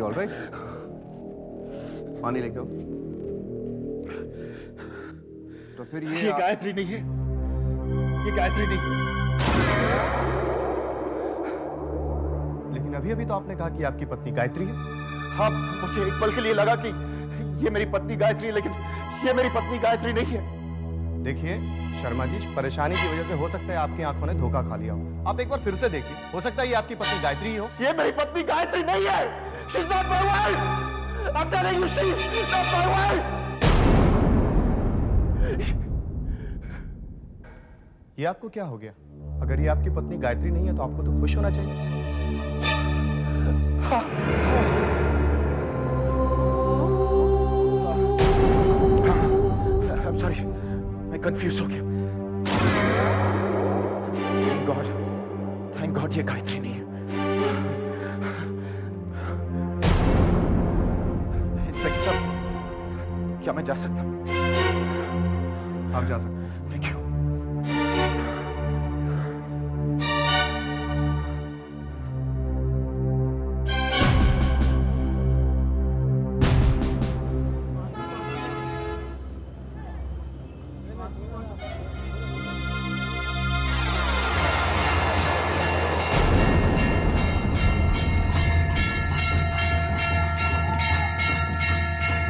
All right? पानी लेके आओ। तो फिर ये गायत्री नहीं है, ये गायत्री नहीं। लेकिन अभी अभी तो आपने कहा कि आपकी पत्नी गायत्री है। हाँ, मुझे एक पल के लिए लगा कि ये मेरी पत्नी गायत्री है, लेकिन ये मेरी पत्नी गायत्री नहीं है। देखिए शर्मा जी, परेशानी की वजह से हो सकता है आपकी आंखों ने धोखा खा लिया हो। आप एक बार फिर से देखिए, हो सकता है ये आपकी पत्नी गायत्री ही हो। ये मेरी पत्नी गायत्री नहीं है। She's not my wife. I'm telling you, she's not my wife. ये आपको क्या हो गया? अगर ये आपकी पत्नी गायत्री नहीं है तो आपको तो खुश होना चाहिए। I'm sorry, मैं कंफ्यूज हो गया। Thank God ये गायत्री नहीं है। इंस्पेक्टर साहब, क्या मैं जा सकता हूँ? आप जा सकते हैं। Thank you.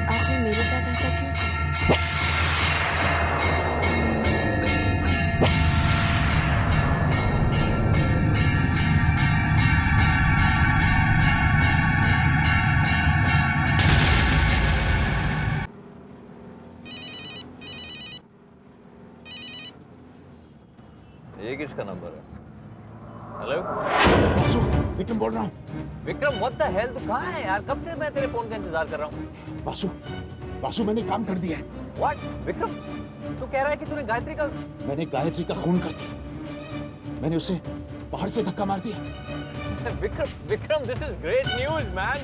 आपने मेरे साथ ऐसा क्यों किया? ये किसका नंबर है? हेलो वासु, विक्रम बोल रहा हूँ। विक्रम, व्हाट द हेल, तू कहाँ है यार? कब से मैं तेरे फोन का इंतजार कर रहा हूँ। वासु मैंने काम कर दिया है। व्हाट विक्रम, तू कह रहा है कि तूने गायत्री का मैंने गायत्री का खून कर दिया। मैंने उसे पहाड़ से धक्का मार दिया। Vikram, this is great news man.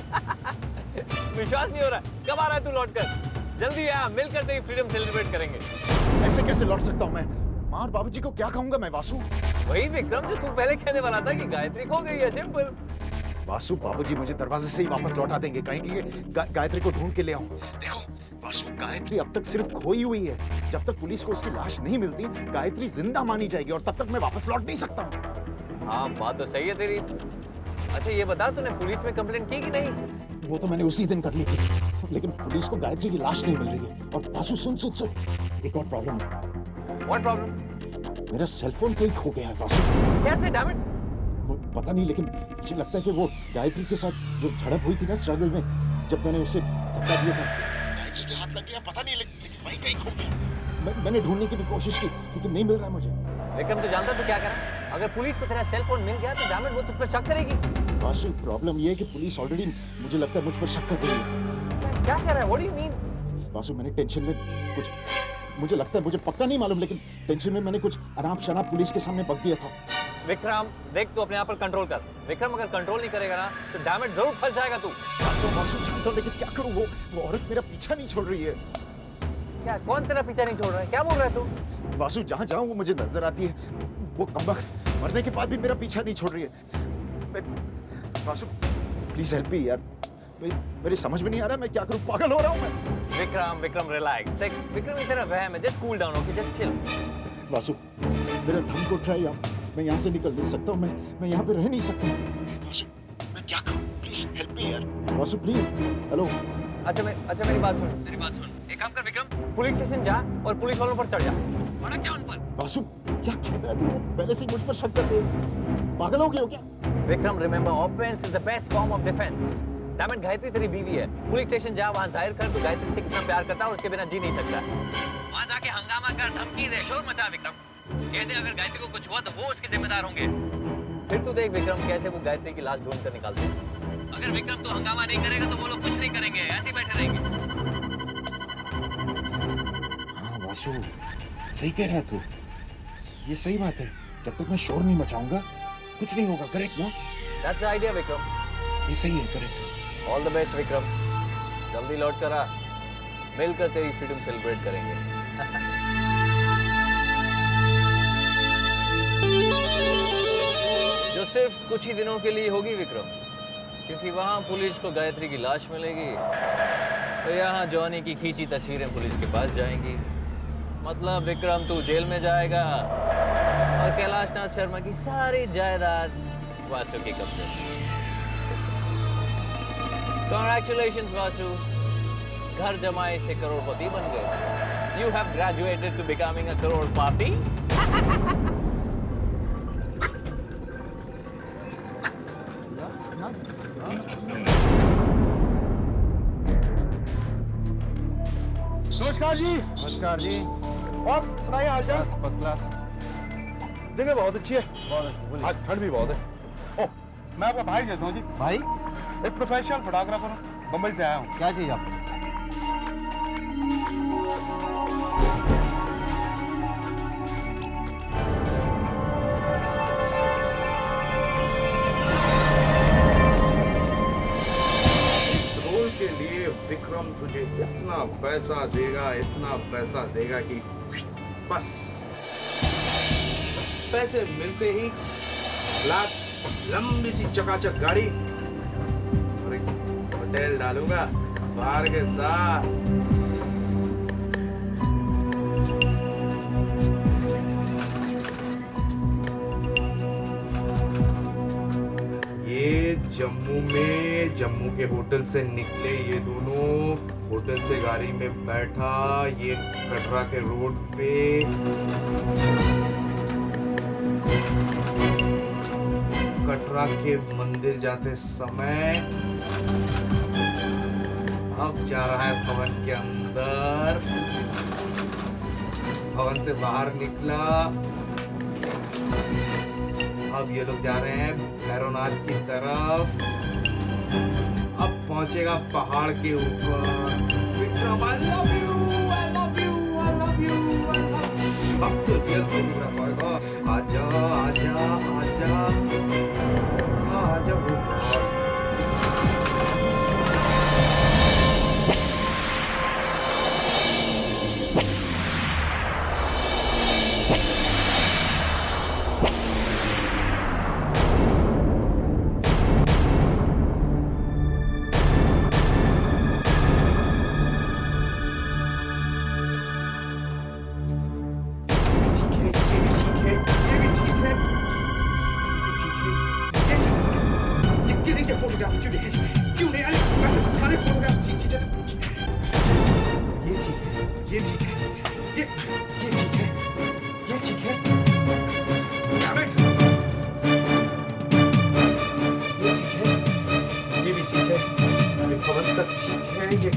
विश्वास नहीं हो रहा। कब आ रहा है तू लौट कर? जल्दी आ, मिलकर तेरी फ्रीडम सेलिब्रेट करेंगे। ऐसे कैसे लौट सकता हूँ मैं? माँ और बाबूजी को क्या कहूंगा मैं वासु? वही विक्रम जो तू पहले कहने वाला था कि गायत्री खो गई है, सिंपल। वासु, बाबूजी मुझे दरवाजे से ही वापस लौटा देंगे, कहेंगे कि गायत्री को ढूंढ के ले आऊं। देखो वासु, गायत्री अब तक सिर्फ खोई हुई है। जब तक पुलिस को उसकी लाश नहीं मिलती, गायत्री जिंदा मानी जाएगी और तब तक मैं वापस लौट नहीं सकता हूँ। हाँ, बात तो सही है तेरी। अच्छा ये बता, तूने पुलिस में कंप्लेंट की कि नहीं? वो तो मैंने उसी दिन कर ली थी, लेकिन पुलिस को गायत्री की लाश नहीं मिल रही है। और वासु सुन, एक और प्रॉब्लम है। What problem? मेरा सेलफोन कहीं खो गया है वासु। कैसे, डैम इट? पता नहीं, लेकिन मुझे लगता है कि वो गायत्री के साथ जो झड़प हुई थी ना स्ट्रगल में, जब मैंने उसे धक्का दिया था, गायत्री के हाथ लग गया। पता नहीं, लेकिन वहीं कहीं खो गया। मैंने ढूंढने की भी कोशिश की, लेकिन नहीं मिल रहा है मुझे। विक्रम, तू जानता तू क्या करा? अगर पुलिस को तेरा सेल फोन मिल गया तो डैम इट, वो तुझ पर शक करेगी। वासु, प्रॉब्लम ये है कि पुलिस ऑलरेडी, मुझे लगता है, मुझ पर शक कर रही है। क्या कह रहा है? What do you mean? Vasu, मैंने टेंशन में कुछ, मुझे लगता है, मुझे पक्का नहीं मालूम, लेकिन टेंशन में मैंने कुछ अनाप शनाप पुलिस के सामने बक दिया था। विक्रम देख, तू अपने आप पर कंट्रोल कर। विक्रम, अगर कंट्रोल नहीं करेगा ना तो डैम इट जरूर फंस जाएगा तू। वासु जानता हूं, लेकिन क्या करूं? वो औरत मेरा पीछा नहीं छोड़ रही है। क्या? कौन तेरा पीछा नहीं छोड़ रहा है? क्या बोल रहा है तू? वासु, जहां जाऊं वो मुझे नजर आती है। वो कमबख्त मरने के बाद भी मेरा पीछा नहीं छोड़ रही है। वासु प्लीज हेल्प मी यार, मेरी समझ में नहीं आ रहा मैं क्या करूं, पागल हो रहा हूं मैं। विक्रम रिलैक्स। देख विक्रम, ये तेरा वहम है, just cool down, okay, just chill. Vasu, मेरा धम को ट्राई आप, मैं यहाँ से निकल नहीं सकता हूँ, मैं यहाँ पे रह नहीं सकता हूँ। वासु, मैं क्या करूँ? प्लीज हेल्प मी यार। वासु प्लीज। हेलो। अच्छा मेरी बात सुन। एक काम कर विक्रम, पुलिस स्टेशन जा और पुलिस वालों पर चढ़ जा, भड़क जा उन पर। वासु क्या कह रहा है तू? पहले से ही मुझ पर शक करते हैं। पागल हो गए हो क्या? Vikram, remember, offence is the best form of defence. Damn it, Gayatri तेरी बीवी है। पुलिस स्टेशन जा, वहाँ जाहिर कर तू गायत्री से कितना प्यार करता है और उसके बिना जी नहीं सकता। वहाँ जाके हंगामा कर, धमकी दे, शोर मचा विक्रम। कह दे अगर गायत्री को कुछ हुआ तो वो उसके जिम्मेदार होंगे। फिर तू देख विक्रम कैसे वो गायत्री की लाश ढूंढ कर निकालते हैं। अगर विक्रम तू हंगामा नहीं करेगा तो वो लोग कुछ नहीं करेंगे, ऐसे ही बैठे रहेंगे। हाँ वासु, सही कह रहा है तू, ये सही बात है। जब तक मैं शोर नहीं मचाऊंगा कुछ नहीं होगा। करेक्ट ना? That's the idea Vikram. ये सही है, correct. All the best Vikram, जल्दी लौट कर आ, मिलकर तेरी फ्रीडम सेलिब्रेट करेंगे। जो सिर्फ कुछ ही दिनों के लिए होगी विक्रम, क्योंकि वहाँ पुलिस को गायत्री की लाश मिलेगी, तो यहाँ जॉनी की खींची तस्वीरें पुलिस के पास जाएंगी। मतलब विक्रम तू जेल में जाएगा और कैलाश नाथ शर्मा की सारी जायदाद वासु के कब्जे में। Congratulations वासु, घर जमाए से करोड़पति बन गए। You have graduated to becoming a करोड़पति। नमस्कार जी। नमस्कार जी। और सुनाइए हालचाल। First class. जगह बहुत अच्छी है, आज ठंड भी बहुत है। ओह, मैं आपका भाई जैसा हूँ जी। भाई एक प्रोफेशनल फोटोग्राफर हूँ, मुंबई से आया हूँ। क्या चीज आपको? रोल के लिए विक्रम तुझे इतना पैसा देगा कि बस पैसे मिलते ही ब्लैक लंबी सी चकाचक गाड़ी और एक होटल डालूंगा बाहर के साथ। ये जम्मू के होटल से निकले, ये दोनों होटल से गाड़ी में बैठा, ये कटरा के रोड पे कटरा के मंदिर जाते समय अब जा रहा है भवन के अंदर। भवन से बाहर निकला, अब ये लोग जा रहे हैं भैरवनाथ की तरफ। अब पहुंचेगा पहाड़ के ऊपर। Vikram, I love you, I love you, I love you, I love you। अब तो रियल फोटोग्राफर का आजा आजा आजा आजा वो।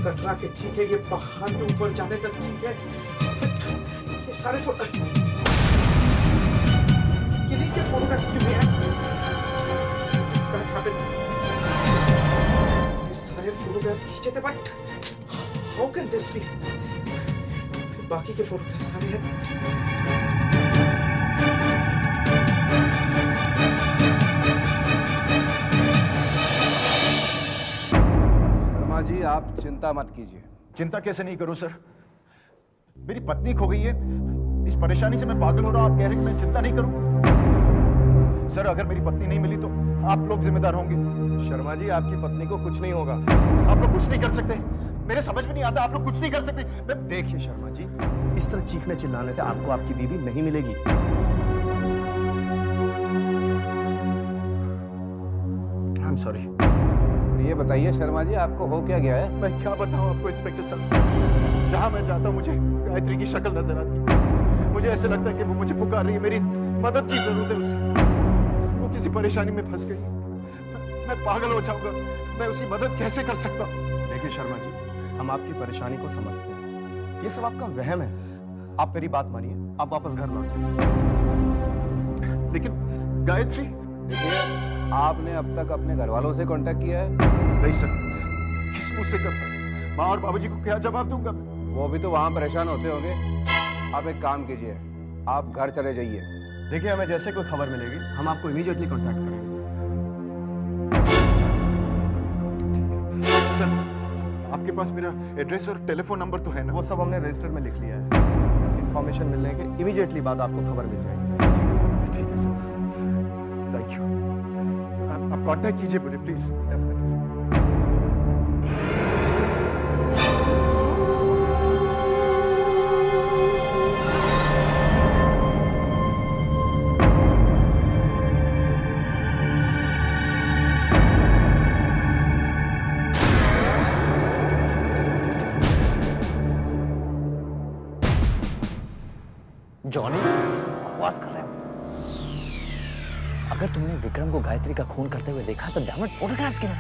कटरा के ठीक है, ये पहाड़ के ऊपर जाने तक ठीक है, ये सारे फोटो फोटोग्राफ्स क्यों नहीं है? ये सारे फोटोग्राफ्स खींचे थे, but how can this be? बाकी के फोटोग्राफ्स सारे हैं। जी आप चिंता मत कीजिए। चिंता कैसे नहीं करूं सर? मेरी पत्नी खो गई है, इस परेशानी से मैं पागल हो रहा हूं। आप कह रहे हैं कि मैं चिंता नहीं करूं? सर अगर मेरी पत्नी नहीं मिली तो आप लोग जिम्मेदार होंगे। शर्मा जी आपकी पत्नी को कुछ नहीं होगा। आप लोग कुछ नहीं कर सकते, मेरे समझ में नहीं आता। आप लोग कुछ नहीं कर सकते। देखिए शर्मा जी, इस तरह चीखने चिल्लाने से आपको आपकी बीवी नहीं मिलेगी। I am sorry. ये बताइए शर्मा जी आपको हो क्या गया है? मैं क्या बताऊं आपको इंस्पेक्टर साहब, जहां मैं जाता हूं मुझे गायत्री की शक्ल नजर आती है। मुझे ऐसे लगता है कि वो मुझे पुकार रही है, मेरी मदद की जरूरत है उसे। वो किसी परेशानी में फंस गई, मैं पागल हो जाऊंगा। मैं उसकी मदद कैसे कर सकता हूं? देखिए शर्मा जी, हम आपकी परेशानी को समझते हैं, ये सब आपका वहम है। आप मेरी बात मानिए, आप वापस घर लौट जाइए। लेकिन गायत्री। देखिए आपने अब तक अपने घर वालों से कांटेक्ट किया है? नहीं सर, किस मुझ से करता? माँ और बाबूजी को क्या जवाब दूंगा मैं? वो भी तो वहाँ परेशान होते होंगे। आप एक काम कीजिए, आप घर चले जाइए। देखिए हमें जैसे कोई खबर मिलेगी हम आपको इमीडिएटली कांटेक्ट करेंगे। सर आपके पास मेरा एड्रेस और टेलीफोन नंबर तो है ना? वो सब हमने रजिस्टर में लिख लिया है। इंफॉर्मेशन मिलने के इमीडिएटली बाद आपको खबर मिल जाएगी। ठीक है सर, थैंक यू। आप कांटेक्ट कीजिए मुझे प्लीज। डेफिनेटली। जॉनी, बकवास कर रहे हो। अगर तुमने विक्रम को गायत्री का खून करते हुए देखा तो डैमेट फोटोग्राफ्स क्यों है?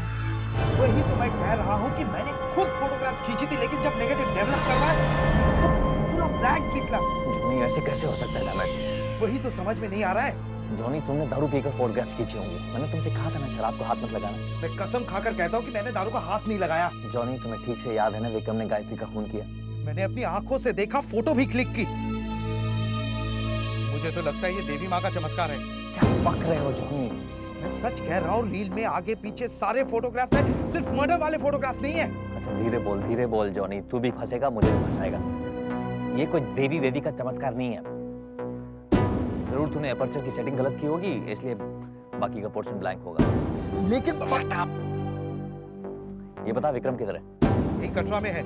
वही तो मैं कह रहा हूँ कि मैंने खुद फोटोग्राफ्स खींची थी, लेकिन जब नेगेटिव डेवलप कर रहा है तो पूरा ब्लैंक निकला। जॉनी, ऐसे कैसे हो सकता है डैमेट? वही तो समझ में नहीं आ रहा है। जॉनी, तुमने दारू पीकर फोटोग्राफ्स खींची होंगी। मैंने तुमसे कहा था ना शराब को हाथ मत लगाना। मैं कसम खाकर कहता हूँ कि मैंने दारू का हाथ नहीं लगाया। जॉनी, तुम्हें ठीक से याद है ना विक्रम ने गायत्री का खून किया? मैंने अपनी आंखों से देखा, फोटो भी क्लिक की। मुझे तो लगता है ये देवी माँ का चमत्कार है। क्या बक रहे हो जॉनी? मैं सच कह रहा हूँ, रील में आगे पीछे सारे फोटोग्राफ्स हैं, सिर्फ मर्डर वाले फोटोग्राफ्स नहीं है। अच्छा धीरे बोल जॉनी, तू भी फंसेगा, मुझे भी फंसाएगा। ये कोई देवी वेवी का चमत्कार नहीं है। जरूर तूने अपर्चर की सेटिंग गलत की होगी, इसलिए बाकी का पोर्शन ब्लैंक होगा। लेकिन ये बता विक्रम किधर है? यही कटरा में है।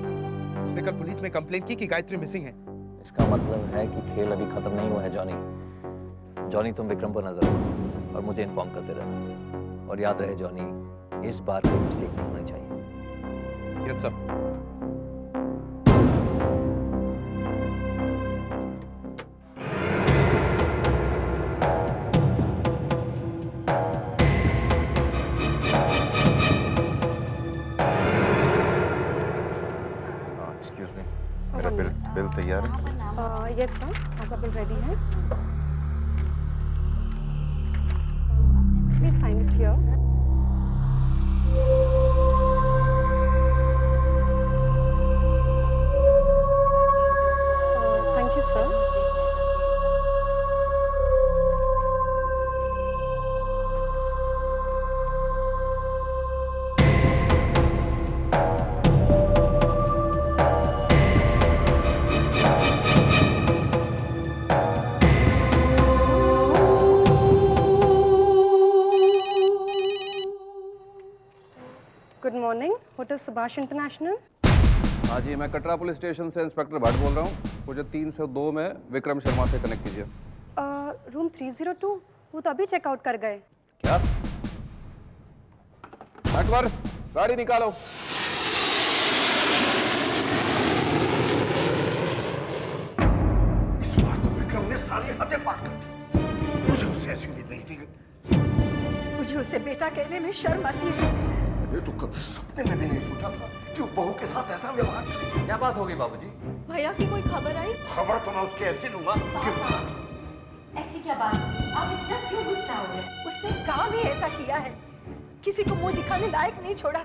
उसने कल पुलिस में कंप्लेंट की कि गायत्री मिसिंग है। इसका मतलब है कि खेल अभी खत्म नहीं हुआ है जॉनी। जॉनी, तुम विक्रम पर नजर रखो और मुझे इन्फॉर्म करते रहना। और याद रहे जॉनी, इस बार कोई मिस्टेक नहीं होनी चाहिए। Yes sir. एक्सक्यूज मी, मेरा बिल तैयार है? यस सर, आपका बिल रेडी है। Please sign it here. Thank you sir. Good morning, hotel Subhash international. हाँ जी, मैं कटरा पुलिस स्टेशन से इंस्पेक्टर भट्ट बोल रहा हूँ। मुझे 302 में विक्रम शर्मा से कनेक्ट कीजिए। रूम 302, वो तो अभी चेकआउट कर गए। क्या? अकबर, गाड़ी निकालो। इस बार तो विक्रम ने सारी हदें पार कर दी। मुझे उससे ऐसी उम्मीद नहीं थी। मुझे उसे बेटा कहने में शर्म आती है। मैंने तो कभी सपने में भी नहीं सोचा था कि वो बहू के साथ ऐसा व्यवहार करे। क्या बात होगी बाबूजी? भैया की कोई खबर आई? खबर तो मैं उसकी ऐसी लूंगा कि ऐसी क्या बात? आप इतना क्यों गुस्सा हो रहे? उसने काम ही ऐसा किया है, किसी को मुंह दिखाने लायक नहीं छोड़ा।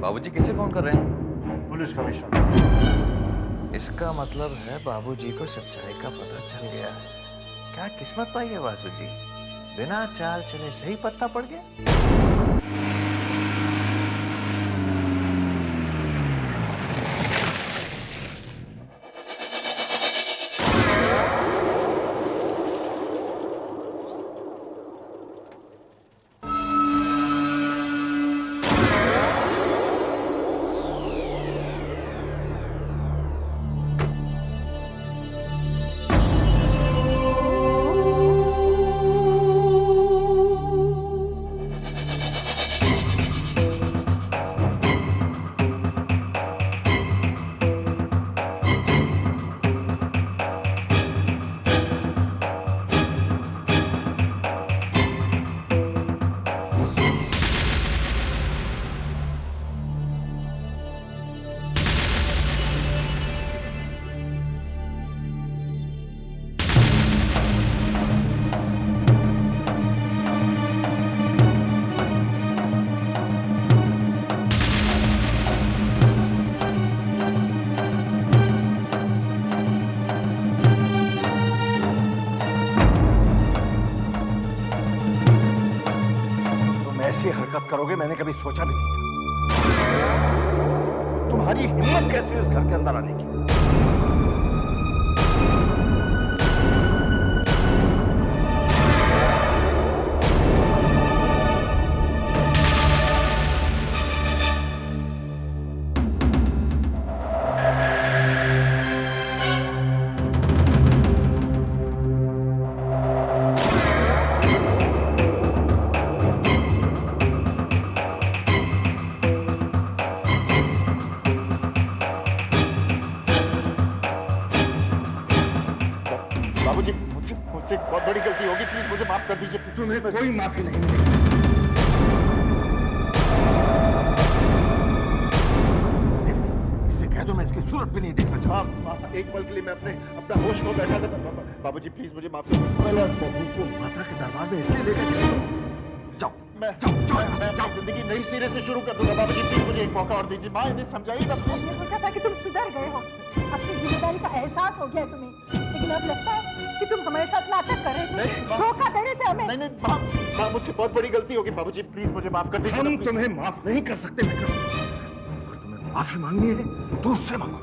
बाबूजी किसे फोन कर रहे हैं? Police commissioner. इसका मतलब है बाबूजी को सच्चाई का पता चल गया है। क्या किस्मत पाई है वासु जी, बिना चाल चले सही पत्ता पड़ गया। ऐसी हरकत करोगे मैंने कभी सोचा भी नहीं था। तुम्हारी हिम्मत कैसे इस घर के अंदर आने की? मुझसे बहुत बड़ी गलती होगी, प्लीज मुझे माफ कर दीजिए। तुम्हें कोई माफी नहीं मिलेगी। इससे कह दो मैं इसकी सूरत भी नहीं देखना चाहता। एक पल के लिए मैं अपना होश खो बैठा था। बाबूजी प्लीज मुझे माफ कर दो। बहू को माता के दरबार में इसलिए लेकर चले तुम। जाओ, मैं अपनी जिंदगी नई सिरे से शुरू कर दूंगा। बाबूजी प्लीज मुझे एक मौका और दीजिए। माँ इन्हें समझाइएगा प्लीज। मुझे सोचा था कि तुम सुधर गए हो, अपनी जिम्मेदारी का एहसास हो गया है तुम्हें, लेकिन अब लगता है कि तुम हमारे साथ नाटक कर रहे थे, धोखा दे रहे थे हमें। नहीं माँ मुझसे बहुत बड़ी गलती होगी। बाबूजी प्लीज मुझे माफ कर दीजिए। हम तुम्हें माफ नहीं कर सकते विक्रम। अगर तुम्हें माफी मांगनी है तो उससे मांगो।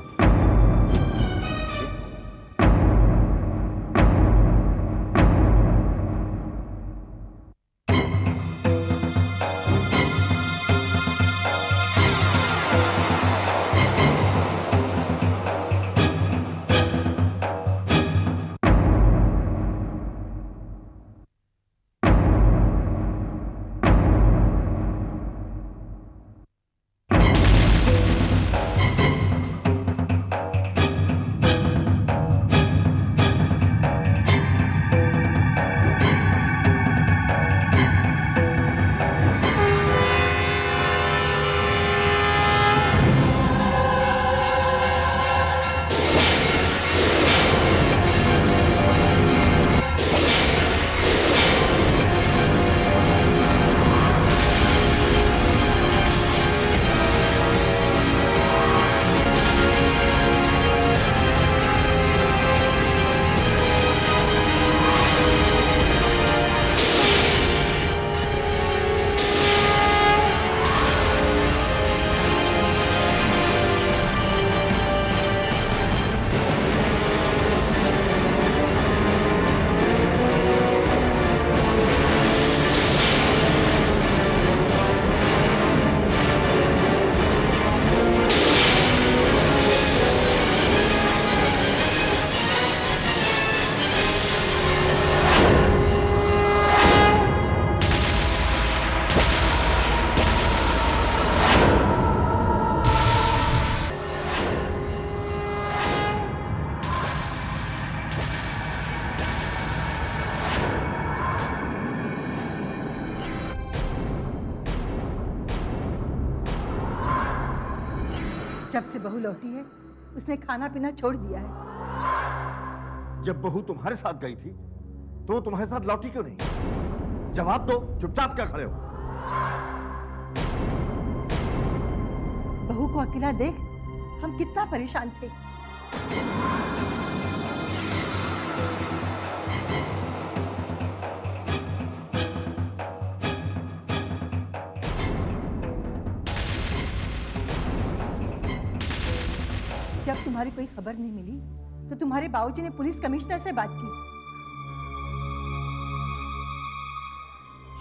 जब से बहू लौटी है उसने खाना पीना छोड़ दिया है। जब बहू तुम्हारे साथ गई थी तो वो तुम्हारे साथ लौटी क्यों नहीं? जवाब दो, चुपचाप क्या खड़े हो? बहू को अकेला देख हम कितना परेशान थे। जब तुम्हारी कोई खबर नहीं मिली तो तुम्हारे बाबूजी ने पुलिस कमिश्नर से बात की।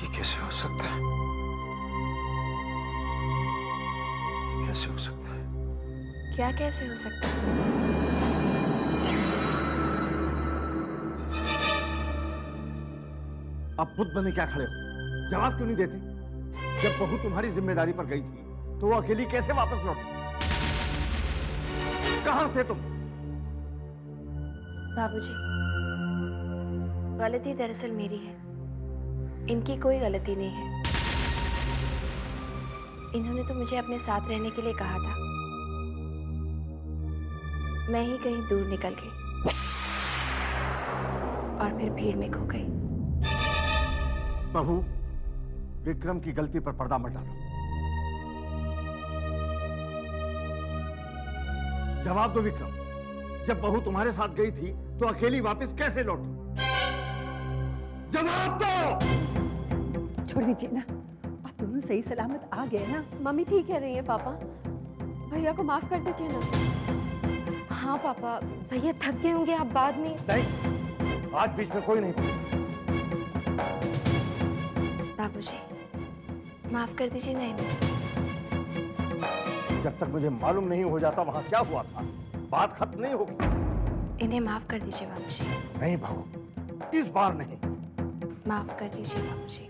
ये कैसे हो सकता है? ये कैसे हो सकता है? क्या कैसे हो सकता है? अब बुद्ध बने क्या खड़े हो? जवाब क्यों नहीं देते? जब बहू तुम्हारी जिम्मेदारी पर गई थी तो वो अकेली कैसे वापस लौटी? कहां थे तुम? बाबूजी, गलती दरअसल मेरी है, इनकी कोई गलती नहीं है। इन्होंने तो मुझे अपने साथ रहने के लिए कहा था, मैं ही कहीं दूर निकल गई और फिर भीड़ में खो गई। बहू, विक्रम की गलती पर पर्दा मत डालो। जवाब दो विक्रम, जब बहू तुम्हारे साथ गई थी तो अकेली वापस कैसे लौटी? जवाब दो। छोड़ दीजिए ना, आप दोनों सही सलामत आ गए ना। मम्मी ठीक कह रही है पापा, भैया को माफ कर दीजिए ना। हाँ पापा, भैया थक गए होंगे, आप बाद में। नहीं, आज बीच में कोई नहीं बोलेगा। बाबूजी, माफ कर दीजिए ना इन्हें। जब तक मुझे मालूम नहीं हो जाता वहां क्या हुआ था, बात खत्म नहीं होगी। इन्हें माफ कर दीजिए बाबूजी। नहीं बहू, इस बार नहीं। माफ कर दीजिए बाबूजी।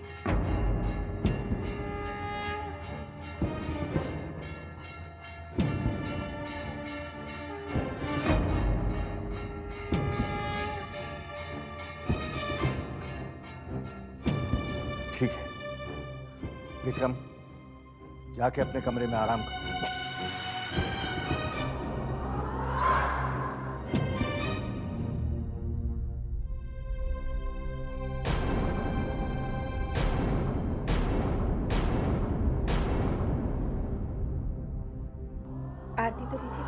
विक्रम, जाके अपने कमरे में आराम करो। आरती तो लीजिए।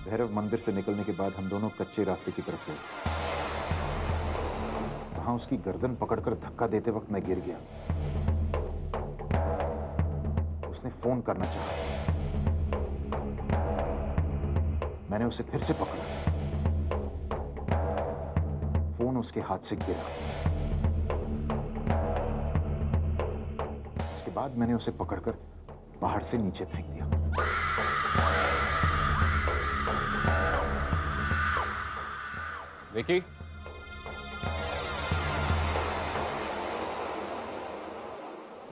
भैरव मंदिर से निकलने के बाद हम दोनों कच्चे रास्ते की तरफ गए। वहां उसकी गर्दन पकड़कर धक्का देते वक्त मैं गिर गया। उसने फोन करना चाहा। मैंने उसे फिर से पकड़ा। फोन उसके हाथ से गिरा। उसके बाद मैंने उसे पकड़कर पहाड़ से नीचे फेंक दिया। विकी,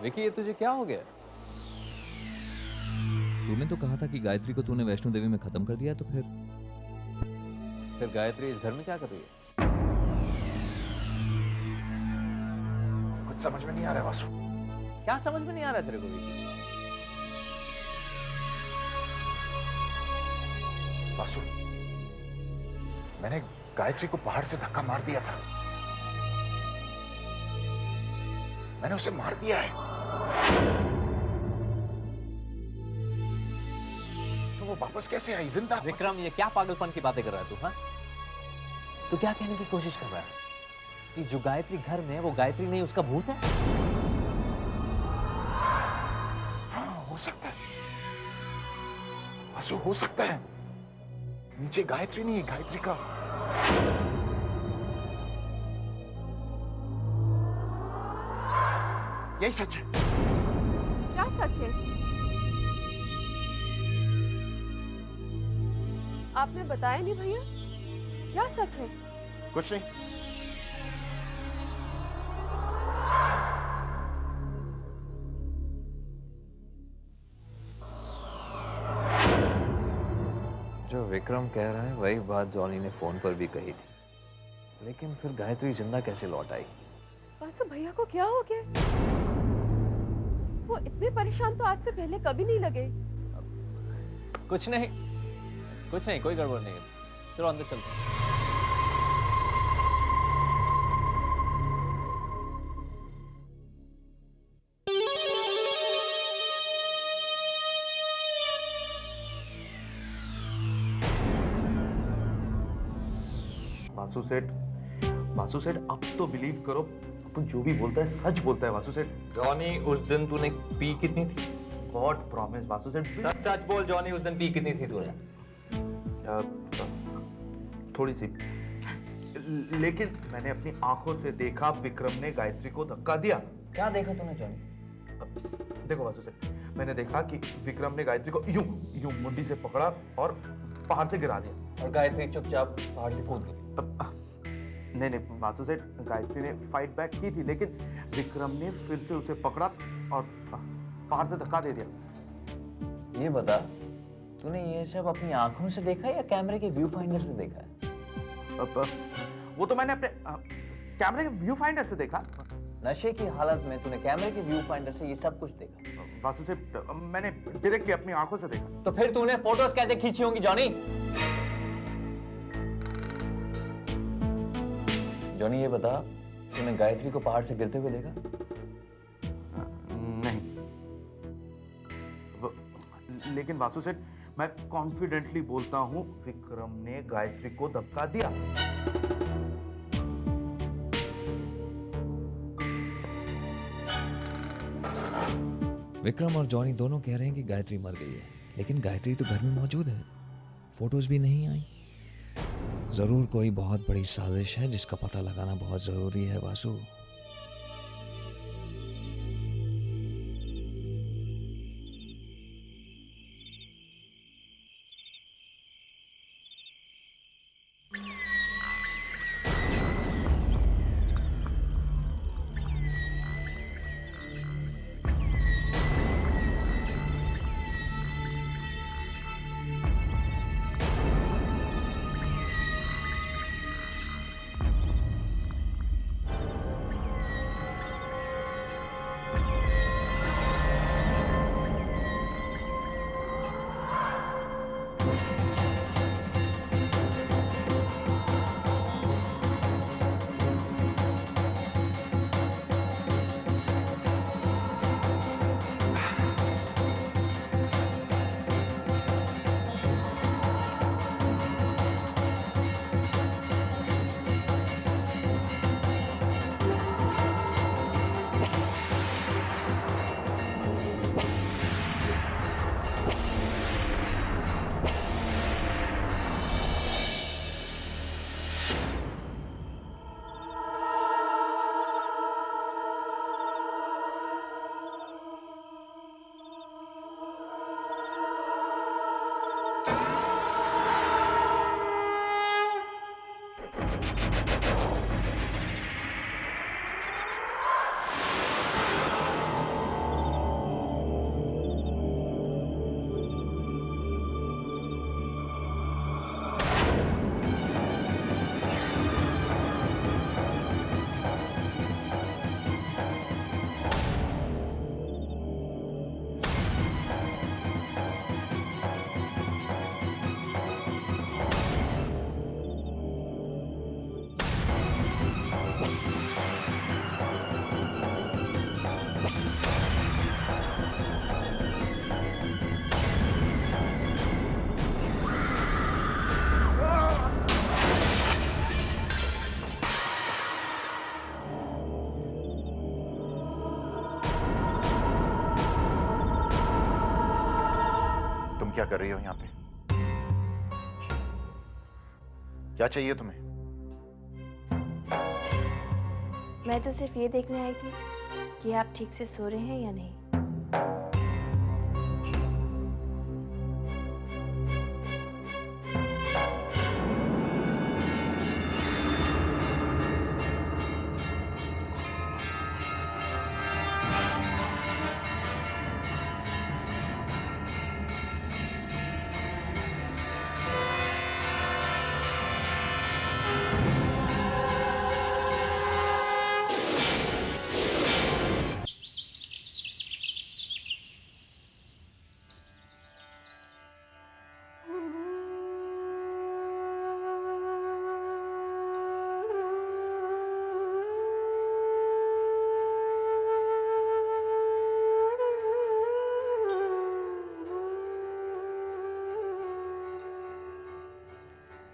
विकी, ये तुझे क्या हो गया? तूने तो कहा था कि गायत्री को तूने वैष्णो देवी में खत्म कर दिया, तो फिर गायत्री इस घर में क्या कर रही है? कुछ समझ में नहीं आ रहा है वासु। क्या समझ में नहीं आ रहा है तेरे को विकी? वासु, मैंने गायत्री को पहाड़ से धक्का मार दिया था। मैंने उसे मार दिया है। तो वो वापस कैसे आई जिंदा? विक्रम, ये क्या पागलपन की बातें कर रहा है तू? हाँ, तू क्या कहने की कोशिश कर रहा है कि जो गायत्री घर में है वो गायत्री नहीं, उसका भूत है? हाँ, हो सकता है वासु, हो सकता है। नीचे गायत्री नहीं है, गायत्री का यही सच है। क्या सच है? आपने बताया नहीं भैया, क्या सच है? कुछ नहीं। जो विक्रम कह रहा है वही बात जॉनी ने फोन पर भी कही थी, लेकिन फिर गायत्री जिंदा कैसे लौट आई? वासु भैया को क्या हो गया? वो इतने परेशान तो आज से पहले कभी नहीं लगे। कुछ नहीं, कुछ नहीं, कोई गड़बड़ नहीं है। चलो अंदर चलते हैं। वासु सेठ, अब तो बिलीव करो, अपन जो भी बोलता है सच बोलता है वासु सेठ। जॉनी, उस दिन तूने पी कितनी थी? गॉड प्रॉमिस वासु सेठ। सच सच बोल जॉनी, उस दिन पी कितनी थी तूने? थोड़ी सी, लेकिन मैंने अपनी आंखों से देखा विक्रम ने गायत्री को धक्का दिया। क्या देखा तूने जॉनी? देखो वासु सेठ, मैंने देखा कि विक्रम ने गायत्री को यूं यूं मुंडी से पकड़ा और पहाड़ से गिरा दिया। और गायत्री चुपचाप पहाड़ से कूद गई। नहीं वासु सेठ, गायत्री ने फाइट बैक की थी, लेकिन विक्रम ने फिर से उसे पकड़ा और पहाड़ से धक्का दे दिया। ये बता, तूने ये सब अपनी आंखों से देखा या कैमरे के व्यू फाइंडर से देखा है? वो तो मैंने अपने कैमरे के व्यू फाइंडर से देखा। नशे की हालत में तूने कैमरे के व्यू फाइंडर से ये सब कुछ देखा? वासु सेठ, मैंने डायरेक्टली अपनी आंखों से देखा। तो फिर तूने फोटोज कैसे खींची होंगी जॉनी? जॉनी, ये बता, तूने गायत्री को पहाड़ से गिरते हुए देखा? नहीं, लेकिन वासु सेठ, मैं कॉन्फिडेंटली बोलता हूं विक्रम ने गायत्री को धक्का दिया। विक्रम और जॉनी दोनों कह रहे हैं कि गायत्री मर गई है, लेकिन गायत्री तो घर में मौजूद है, फोटोज भी नहीं आई। जरूर कोई बहुत बड़ी साजिश है जिसका पता लगाना बहुत जरूरी है वासु। क्या कर रही हो यहाँ पे? क्या चाहिए तुम्हें? मैं तो सिर्फ ये देखने आई थी कि आप ठीक से सो रहे हैं या नहीं।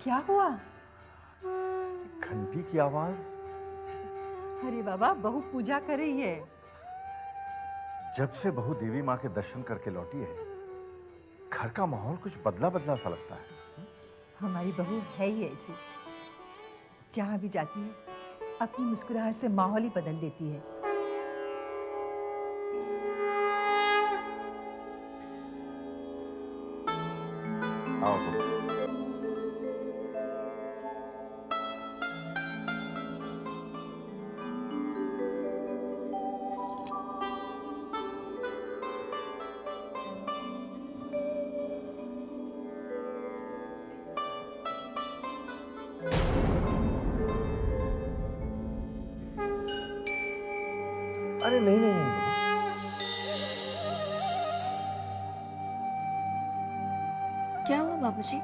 क्या हुआ? घंटी की आवाज। अरे बाबा, बहू पूजा कर रही है। जब से बहू देवी माँ के दर्शन करके लौटी है, घर का माहौल कुछ बदला बदला सा लगता है। हमारी बहू है ही ऐसी, जहाँ भी जाती है अपनी मुस्कुराहट से माहौल ही बदल देती है। आओ तुम। अरे नहीं नहीं नहीं, क्या हुआ बाबूजी?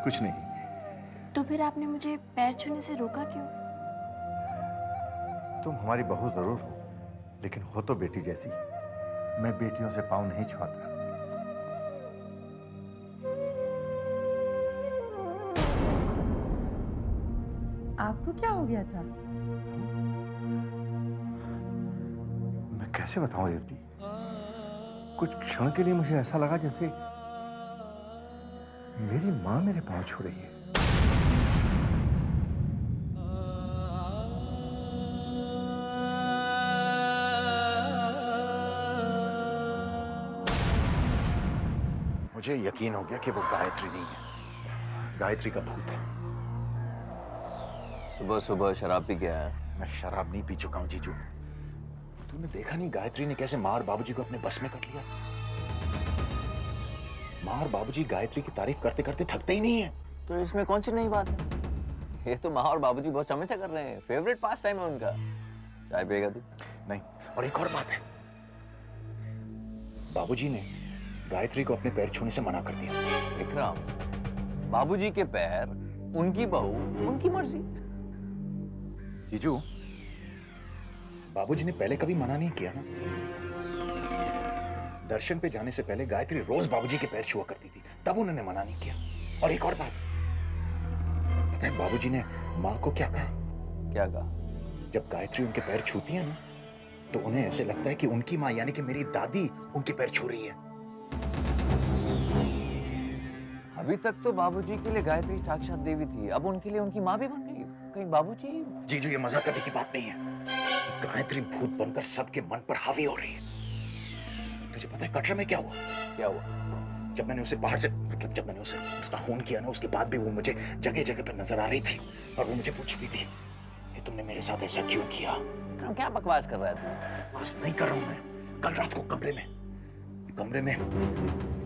कुछ नहीं। तो फिर आपने मुझे पैर छूने से रोका क्यों? तुम हमारी बहू जरूर हो, लेकिन हो तो बेटी जैसी। मैं बेटियों से पाँव नहीं छुआता। आपको क्या हो गया था? मैं कैसे बताऊं रेवती? कुछ क्षण के लिए मुझे ऐसा लगा जैसे मेरी माँ मेरे पाँव छू रही है। मुझे यकीन हो गया कि वो गायत्री नहीं है, गायत्री का भूत है। सुबह सुबह शराब पी के आया? मैं शराब नहीं पी चुका हूं जीजू। तूने देखा नहीं गायत्री ने कैसे माँ और बाबूजी को अपने बस में कर लिया? माँ और बाबूजी गायत्री की तारीफ करते करते थकते ही नहीं है। तो इसमें कौन सी नई बात है? ये तो माँ और बाबूजी बहुत समय से कर रहे हैं, फेवरेट पास टाइम है उनका। चाय पिएगा तू? नहीं। और एक और बात है, बाबूजी ने गायत्री को अपने पैर छूने से मना कर दिया। विक्रम, बाबूजी के पैर, उनकी बहू, उनकी मर्जी। जीजू, बाबूजी ने पहले कभी मना नहीं किया ना। दर्शन पे जाने से पहले गायत्री रोज बाबूजी के पैर छुआ करती थी, तब उन्होंने मना नहीं किया। और एक और बात, पता है बाबूजी ने माँ को क्या कहा? क्या कहा? जब गायत्री उनके पैर छूती है ना, तो उन्हें ऐसे लगता है कि उनकी माँ यानी कि मेरी दादी उनके पैर छू रही है। अभी तक तो बाबूजी के लिए गायत्री साक्षात देवी थी, अब उनके लिए उनकी माँ भी बन गई। कहीं बाबूजी? जीजू, ये मजाक करने की बात नहीं है। गायत्री भूत बनकर सबके मन पर हावी हो रही है। तुझे पता है कटरा में क्या हुआ? क्या हुआ? जब मैंने उसे बाहर से, मतलब जब मैंने उसे उसका खून किया ना, उसके बाद भी वो मुझे जगह जगह पर नजर आ रही थी और वो मुझे पूछती थी कि तुमने मेरे साथ ऐसा क्यों किया? क्या बकवास कर रहा है तू? बकवास नहीं कर रहा हूं मैं। कल रात को कमरे में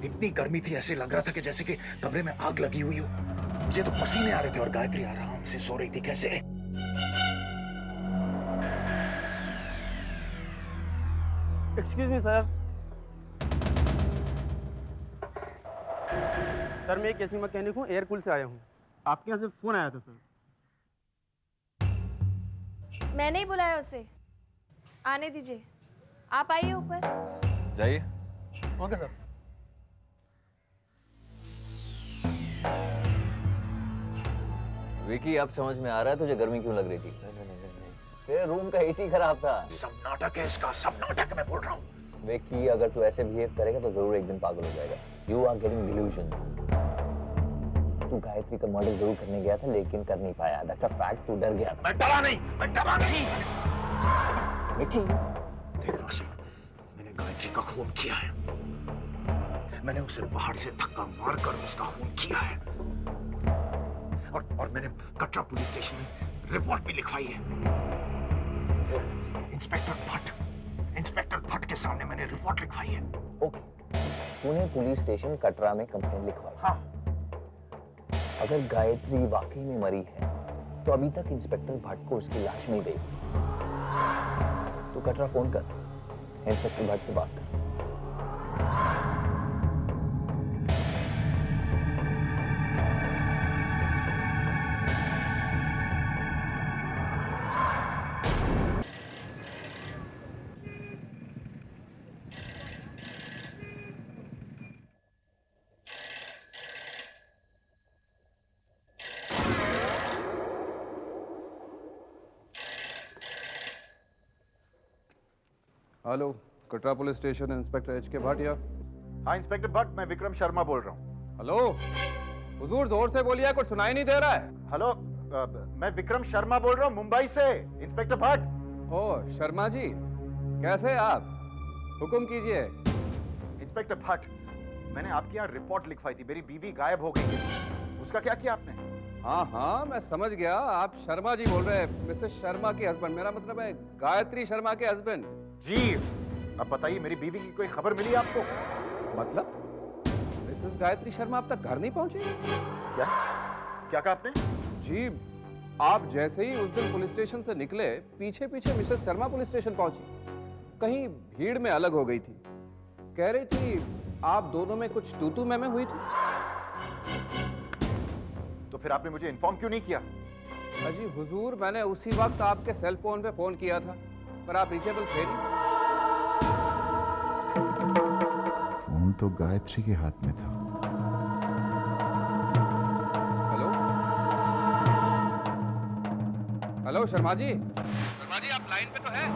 इतनी गर्मी थी, ऐसे लग रहा था कि जैसे कि कमरे में आग लगी हुई हो। मुझे तो पसीने आ रहे थे और गायत्री आराम से सो रही थी। कैसे? Excuse me sir. सर मैं एक एसी मैकेनिक हूँ, एयरकूल से आया हूँ। आपके यहाँ से फोन आया था सर। मैंने ही बुलाया उसे, आने दीजिए। आप आइए ऊपर। जाइए। Okay sir. विकी, अब समझ में आ रहा है तुझे गर्मी क्यों लग रही थी? तेरे रूम का एसी खराब था। सब नाटक है इसका, सब नाटक। मैं बोल रहा हूँ विकी, अगर तू ऐसे बिहेव करेगा तो जरूर एक दिन पागल हो जाएगा। You are getting delusion. तू गायत्री का मर्डर जरूर करने गया था लेकिन कर नहीं पाया। That's a fact. तू डर गया। मैं डरा नहीं। विकी, देख वासु, मैंने गायत्री का खून किया है। मैंने उसे बाहर से धक्का मारकर उसका खून किया है। और मैंने कटरा पुलिस स्टेशन में रिपोर्ट भी लिखवाई है। इंस्पेक्टर भट्ट के सामने मैंने रिपोर्ट लिखवाई है। ओके, तूने पुलिस स्टेशन कटरा में कंप्लेंट लिखवाई। हाँ। अगर गायत्री वाकई में मरी है तो अभी तक इंस्पेक्टर भट्ट को उसकी लाश मिल गई। तू कटरा फोन कर, इंस्पेक्टर भट्ट से बात कर। Hello, Katra police station, inspector HK. Bhatt या? हाँ इंस्पेक्टर भट्ट, मैं विक्रम शर्मा बोल रहा हूँ। हेलो, हुजूर जोर से बोलिए, कुछ सुनाई नहीं दे रहा है। हेलो, मैं विक्रम शर्मा बोल रहा हूँ मुंबई से। इंस्पेक्टर भट्ट। ओह शर्मा जी, कैसे हैं आप? हुक्म कीजिए। इंस्पेक्टर भट्ट, मैंने आपके यहाँ रिपोर्ट लिखवाई थी। मेरी बीवी गायब हो गई है, उसका क्या किया आपने? हाँ, मैं समझ गया। आप शर्मा जी बोल रहे हैं, मिसेस शर्मा के हस्बैंड। मेरा मतलब है गायत्री शर्मा के हस्बैंड। जी, अब बताइए, मेरी बीवी की कोई खबर मिली आपको? मतलब मिसेस गायत्री शर्मा अब तक घर नहीं पहुंची? क्या कहा आपने? जी, आप जैसे ही उस दिन पुलिस स्टेशन से निकले, पीछे पीछे मिसेस शर्मा पुलिस स्टेशन पहुंची। कहीं भीड़ में अलग हो गई थी। कह रही थी आप दोनों में कुछ तू-तू मैं हुई थी। तो फिर आपने मुझे इन्फॉर्म क्यों नहीं किया? अजी हुजूर, मैंने उसी वक्त आपके सेल फोन पे फोन किया था, पर आप रीचेबल थे नहीं। फोन तो गायत्री के हाथ में था। हेलो शर्मा जी, आप लाइन पे तो हैं?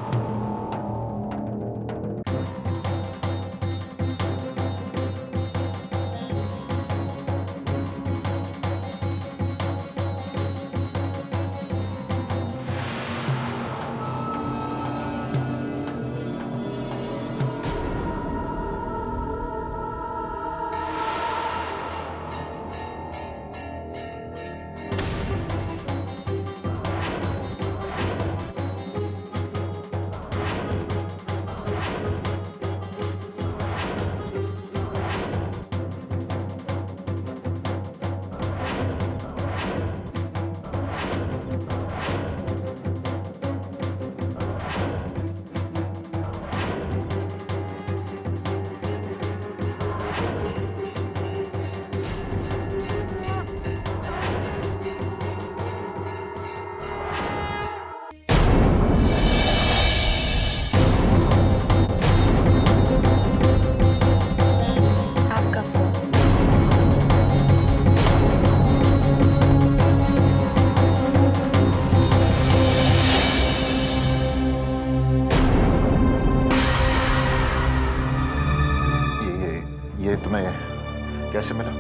कैसे मिला?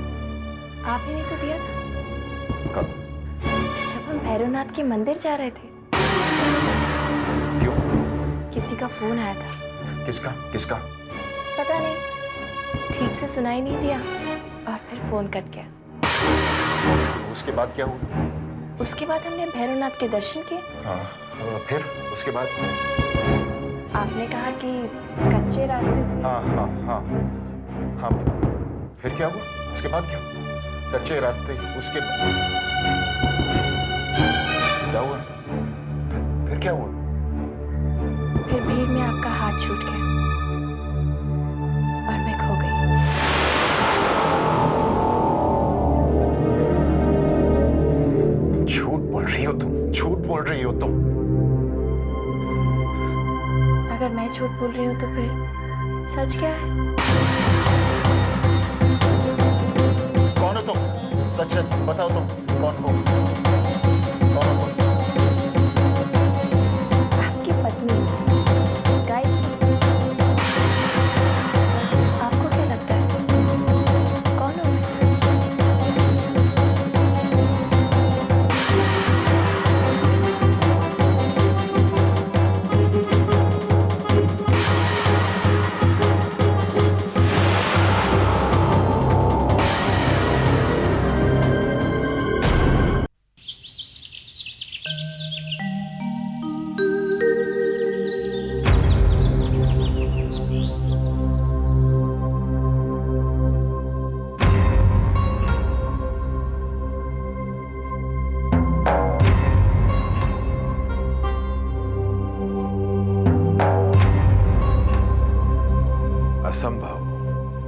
आप ही ने तो दिया था। कब? जब हम भैरवनाथ के मंदिर जा रहे थे। क्यों? किसी का फोन आया था। किसका? पता नहीं, ठीक से सुनाई नहीं दिया और फिर फोन कट गया। उसके बाद क्या हुआ? उसके बाद हमने भैरवनाथ के दर्शन किए। हाँ, फिर उसके बाद? आपने कहा कि कच्चे रास्ते से। हाँ, फिर क्या हुआ? उसके बाद क्या? कच्चे रास्ते, उसके बाद क्या हुआ? फिर क्या हुआ? फिर भीड़ में आपका हाथ छूट गया और मैं खो गई। झूठ बोल रही हो तुम। अगर मैं झूठ बोल रही हूँ तो फिर सच क्या है? कौन हो तुम? सच बताओ, तुम कौन हो? आपकी पत्नी गायत्री।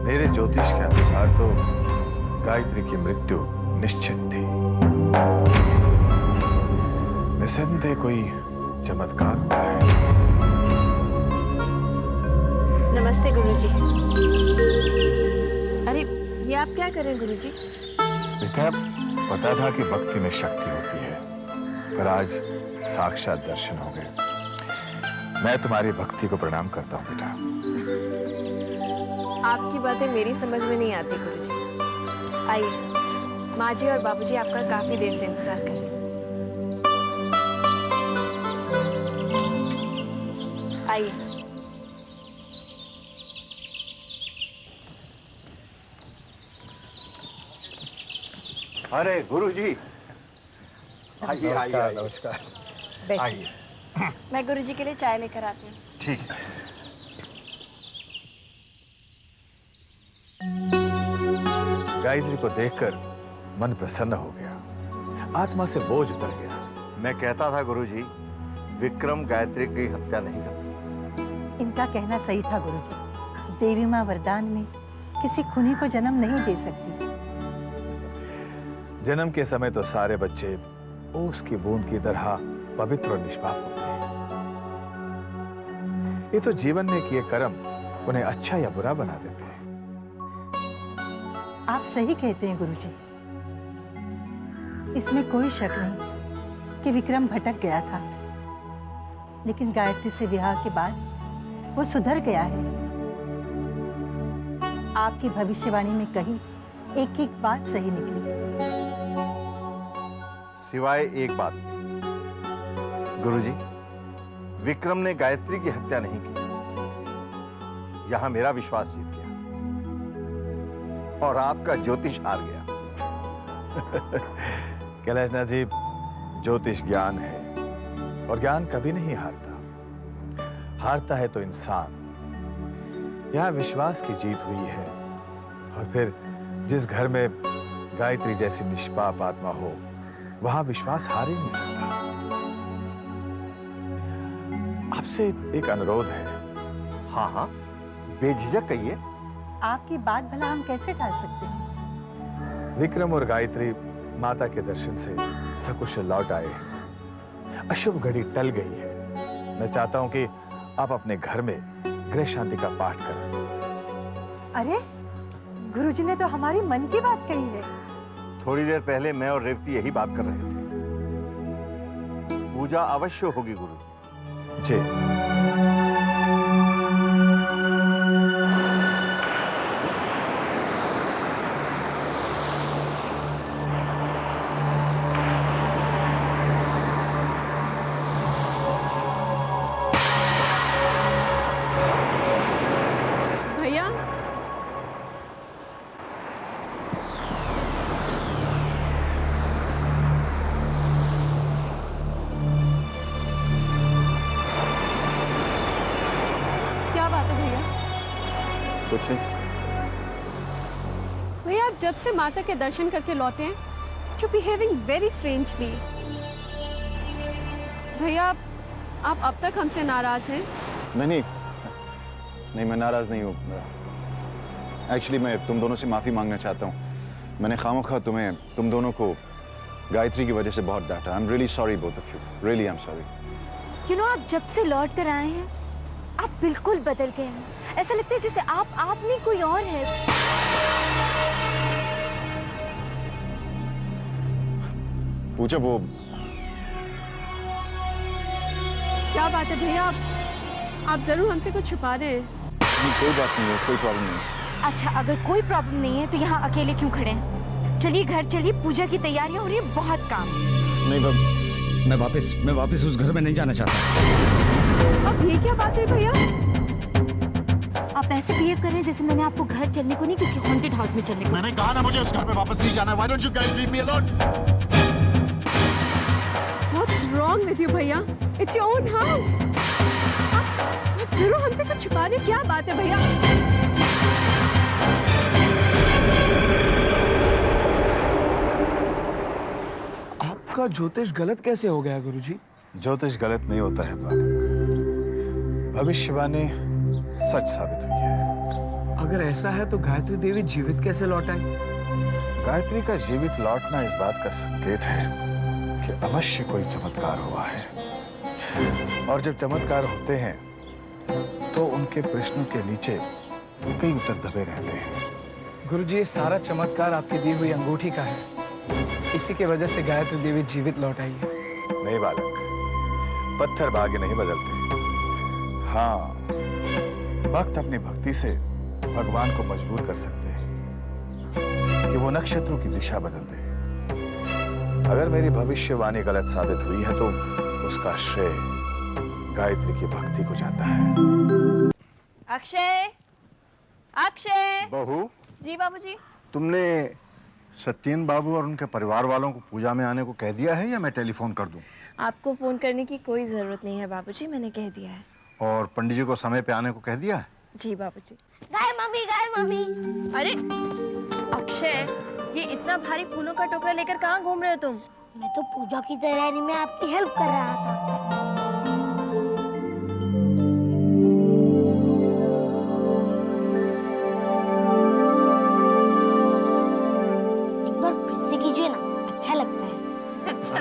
मेरे ज्योतिष के अनुसार तो गायत्री की मृत्यु निश्चित थी। निसंदेह कोई चमत्कार हुआ है। नमस्ते गुरुजी। अरे ये आप क्या कर रहे हैं गुरुजी? बेटा, पता था कि भक्ति में शक्ति होती है, पर आज साक्षात दर्शन हो गए। मैं तुम्हारी भक्ति को प्रणाम करता हूँ बेटा। आपकी बातें मेरी समझ में नहीं आती गुरुजी। आइए, माँ जी और बाबूजी आपका काफी देर से इंतजार कर रहे हैं। आइए। अरे गुरुजी, आइए आइए। नमस्कार। आइए। मैं गुरुजी के लिए चाय लेकर आती हूँ। ठीक है। गायत्री को देखकर मन प्रसन्न हो गया, आत्मा से बोझ उतर गया। मैं कहता था गुरुजी, विक्रम गायत्री की हत्या नहीं कर सकता। इनका कहना सही था गुरुजी। देवी माँ वरदान में किसी खूनी को जन्म नहीं दे सकती। जन्म के समय तो सारे बच्चे ओस की बूंद की तरह पवित्र और निष्पाप होते हैं। ये तो जीवन में किए कर्म उन्हें अच्छा या बुरा बना देते हैं। आप सही कहते हैं गुरुजी। इसमें कोई शक नहीं कि विक्रम भटक गया था, लेकिन गायत्री से विवाह के बाद वो सुधर गया है। आपकी भविष्यवाणी में कही एक एक बात सही निकली, सिवाय एक बात, गुरुजी, विक्रम ने गायत्री की हत्या नहीं की। यहां मेरा विश्वास जीत गया और आपका ज्योतिष हार गया। कैलाशनाथ जी, ज्योतिष ज्ञान है और ज्ञान कभी नहीं हारता। हारता है तो इंसान। यहां विश्वास की जीत हुई है, और फिर जिस घर में गायत्री जैसी निष्पाप आत्मा हो, वहां विश्वास हार ही नहीं सकता। आपसे एक अनुरोध है। हाँ हाँ, बेझिझक कहिए। आपकी बात भला हम कैसे टाल सकते हैं? विक्रम और गायत्री माता के दर्शन से सकुशल लौट आए हैं। अशुभ घड़ी टल गई है। मैं चाहता हूं कि आप अपने घर में गृह शांति का पाठ करें। अरे गुरुजी ने तो हमारी मन की बात कही है। थोड़ी देर पहले मैं और रेवती यही बात कर रहे थे। पूजा अवश्य होगी गुरु जी। भैया, क्या बात है भैया? कुछ नहीं। भैया, आप जब से माता के दर्शन करके लौटे हैं, यू बिहेविंग वेरी स्ट्रेंजली। भैया, आप अब तक हमसे नाराज हैं? नहीं, मैं नाराज नहीं हूँ। एक्चुअली मैं तुम दोनों से माफी मांगना चाहता हूँ। मैंने खामोखा तुम दोनों को गायत्री की वजह से बहुत डांटा। I am really sorry both of you. Really I am sorry. You know, आप जब से लौट कर आए हैं, आप बिल्कुल बदल गए हैं। ऐसा लगता है जैसे आप नहीं कोई और है। पूजा, वो क्या बात है भैया, आप जरूर हमसे कुछ छुपा रहे हैं। कोई बात नहीं है, कोई प्रॉब्लम नहीं है। अच्छा, अगर कोई प्रॉब्लम नहीं है तो यहाँ अकेले क्यों खड़े हैं? चलिए घर चलिए, पूजा की तैयारियां हो रही है, बहुत काम। नहीं, मैं वापस उस घर में नहीं जाना चाहता। अब ये क्या बात है भैया? आप ऐसे बिहेव कर रहे हैं जैसे मैंने आपको घर चलने को नहीं, किसी हॉन्टेड हाउस में चलने को। मैंने कहा ना मुझे उस घर में वापस नहीं जाना। Why don't you guys leave me alone? What's wrong with you भैया? It's your own house. आप जरूर हमसे कुछ छुपा रहे हैं। क्या बात है भैया? आपका ज्योतिष गलत कैसे हो गया गुरुजी? ज्योतिष गलत नहीं होता है बालक। भविष्यवाणी सच साबित हुई है। अगर ऐसा है तो गायत्री देवी जीवित कैसे लौट आई? गायत्री का जीवित लौटना इस बात का संकेत है कि अवश्य कोई चमत्कार हुआ है, और जब चमत्कार होते हैं तो उनके प्रश्नों के नीचे कई उत्तर दबे रहते हैं। गुरुजी, ये सारा चमत्कार आपकी दी हुई अंगूठी का है। इसी की वजह से गायत्री देवी जीवित लौट आई है। नहीं बालक, पत्थर भाग्य नहीं बदलते। हाँ, भक्त अपनी भक्ति से भगवान को मजबूर कर सकते हैं कि वो नक्षत्रों की दिशा बदल दे। अगर मेरी भविष्यवाणी गलत साबित हुई है तो उसका श्रेय गायत्री की भक्ति को जाता है। अक्षय, अक्षय। बहू, जी बाबूजी। तुमने सत्येन बाबू और उनके परिवार वालों को पूजा में आने को कह दिया है या मैं टेलीफोन कर दूं? आपको फोन करने की कोई जरूरत नहीं है बाबूजी, मैंने कह दिया है। और पंडित जी को समय पे आने को कह दिया है? जी बाबूजी। गाय मम्मी। अरे अक्षय, ये इतना भारी फूलों का टोकरा लेकर कहाँ घूम रहे हो तुम? मैं तो पूजा की तैयारी में आपकी हेल्प कर रहा था। एक बार फिर से कीजिए ना, अच्छा लगता है। अच्छा।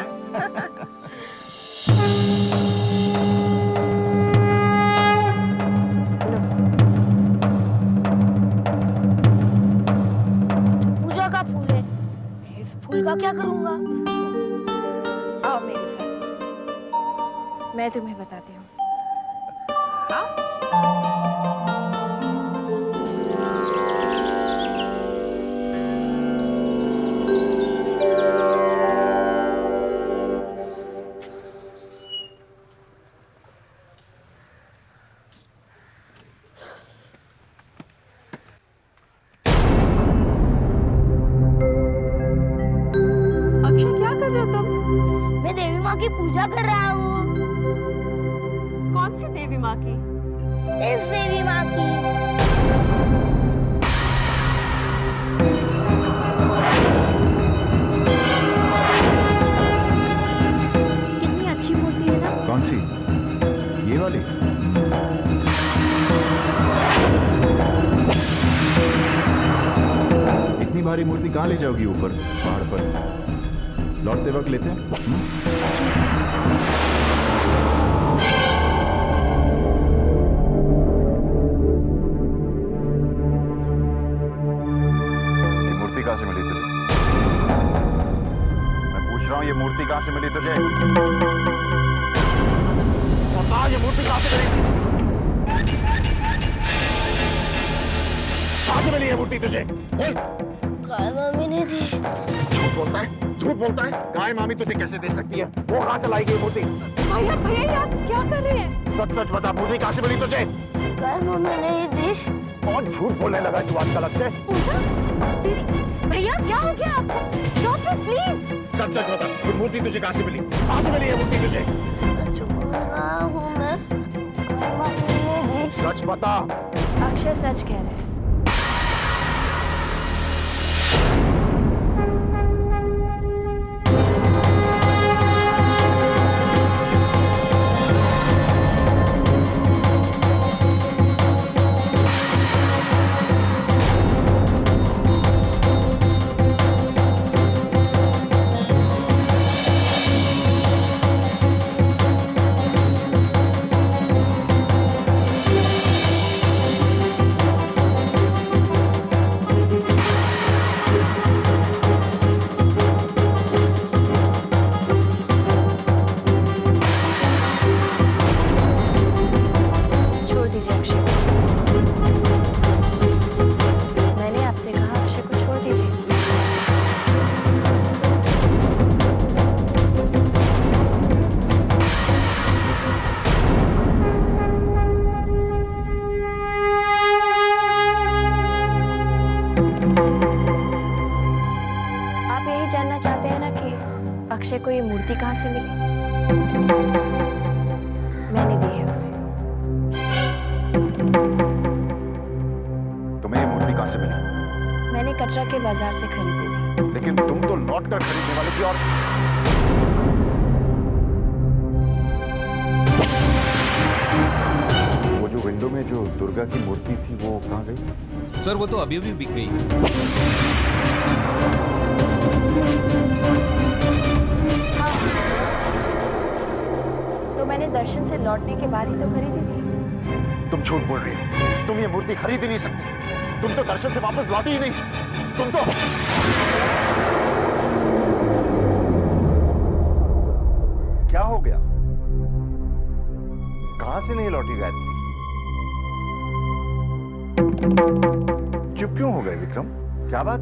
पूजा का फूल है, मैं इस फूल का क्या करूंगा? आओ मेरे साथ, मैं तुम्हें बताती हूँ। मैं देवी माँ की पूजा कर रहा हूँ। कौन सी देवी माँ की? इस देवी माँ की। कितनी अच्छी मूर्ति है ना? कौन सी? ये वाली? इतनी भारी मूर्ति कहाँ ले जाओगी ऊपर पहाड़ पर? लौटते वक्त लेते हैं। ये मूर्ति कहाँ से मिली तुझे? मैं पूछ रहा हूँ, ये मूर्ति कहाँ से मिली तुझे? बता, ये मूर्ति कहाँ से मिली? कहाँ से मिली ये मूर्ति तुझे? गाय मम्मी ने दी। झूठ बोलता है, झूठ बोलता है। गाय मामी तुझे कैसे दे सकती है? वो कहाँ से लाई गई मूर्ति? भैया आप क्या कर रहे हैं? सच सच बता, मूर्ति कहाँ से मिली तुझे? गाय मम्मी ने ही दी। कौन झूठ बोलने लगा तू आजकल अक्षय? पूजा, भैया क्या हो गया आपको? Stop it please. सच सच बता, ये मूर्ति तुझे कहाँ से मिली? कहाँ से मिली ये मूर्ति तुझे? सच बोल रहा हूँ मैं। गाय मम्मी ने दी। सच बता। अक्षय सच कह रहे हैं। अक्षय को ये मूर्ति कहाँ से मिली? मैंने दी है उसे। तुम्हें ये मूर्ति कहाँ से मिली? मैंने कटरा के बाजार से खरीदी थी। लेकिन तुम तो लौट कर खरीदने वाली थी। और वो जो विंडो में जो दुर्गा की मूर्ति थी वो कहाँ गई? सर वो तो अभी अभी बिक गई। तो मैंने दर्शन से लौटने के बाद ही तो खरीदी थी। तुम झूठ बोल रही हो। तुम ये मूर्ति खरीद ही नहीं सकती। तुम तो दर्शन से वापस लौटी ही नहीं। तुम तो क्या हो गया? कहां से नहीं लौटी गायत्री? चुप क्यों हो गए विक्रम? क्या बात?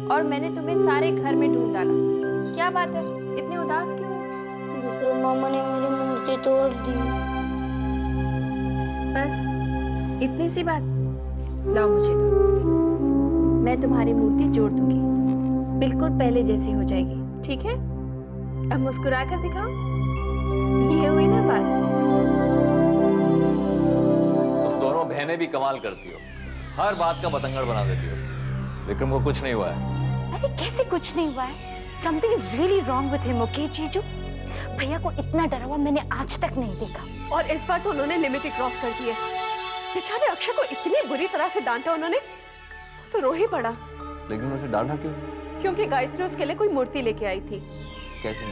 और मैंने तुम्हें सारे घर में ढूंढ डाला। क्या बात है, इतने उदास क्यों हो? विक्रम मामा ने मेरी मूर्ति तोड़ दी। बस इतनी सी बात? लाओ मुझे दो, मैं तुम्हारी मूर्ति जोड़ दूंगी, बिल्कुल पहले जैसी हो जाएगी। ठीक है, अब मुस्कुरा कर दिखाओ। ये हुई ना बात। तुम दोनों बहनें भी कमाल करती हो, हर बात का बतंगड़ बना देती हो। विक्रम को कुछ नहीं हुआ है। अरे कैसे कुछ नहीं हुआ है? Something is really wrong with him, okay जीजू? भैया को इतना डरा हुआ मैंने आज तक नहीं देखा। और इस बार तो उन्होंने लिमिट ही क्रॉस कर दी है। बेचारे अक्षय को इतनी बुरी तरह से डांटा उन्होंने, वो तो रो ही पड़ा। लेकिन उसे डांटा क्यों? क्योंकि गायत्री उसके लिए कोई मूर्ति लेके आई थी। कैसी?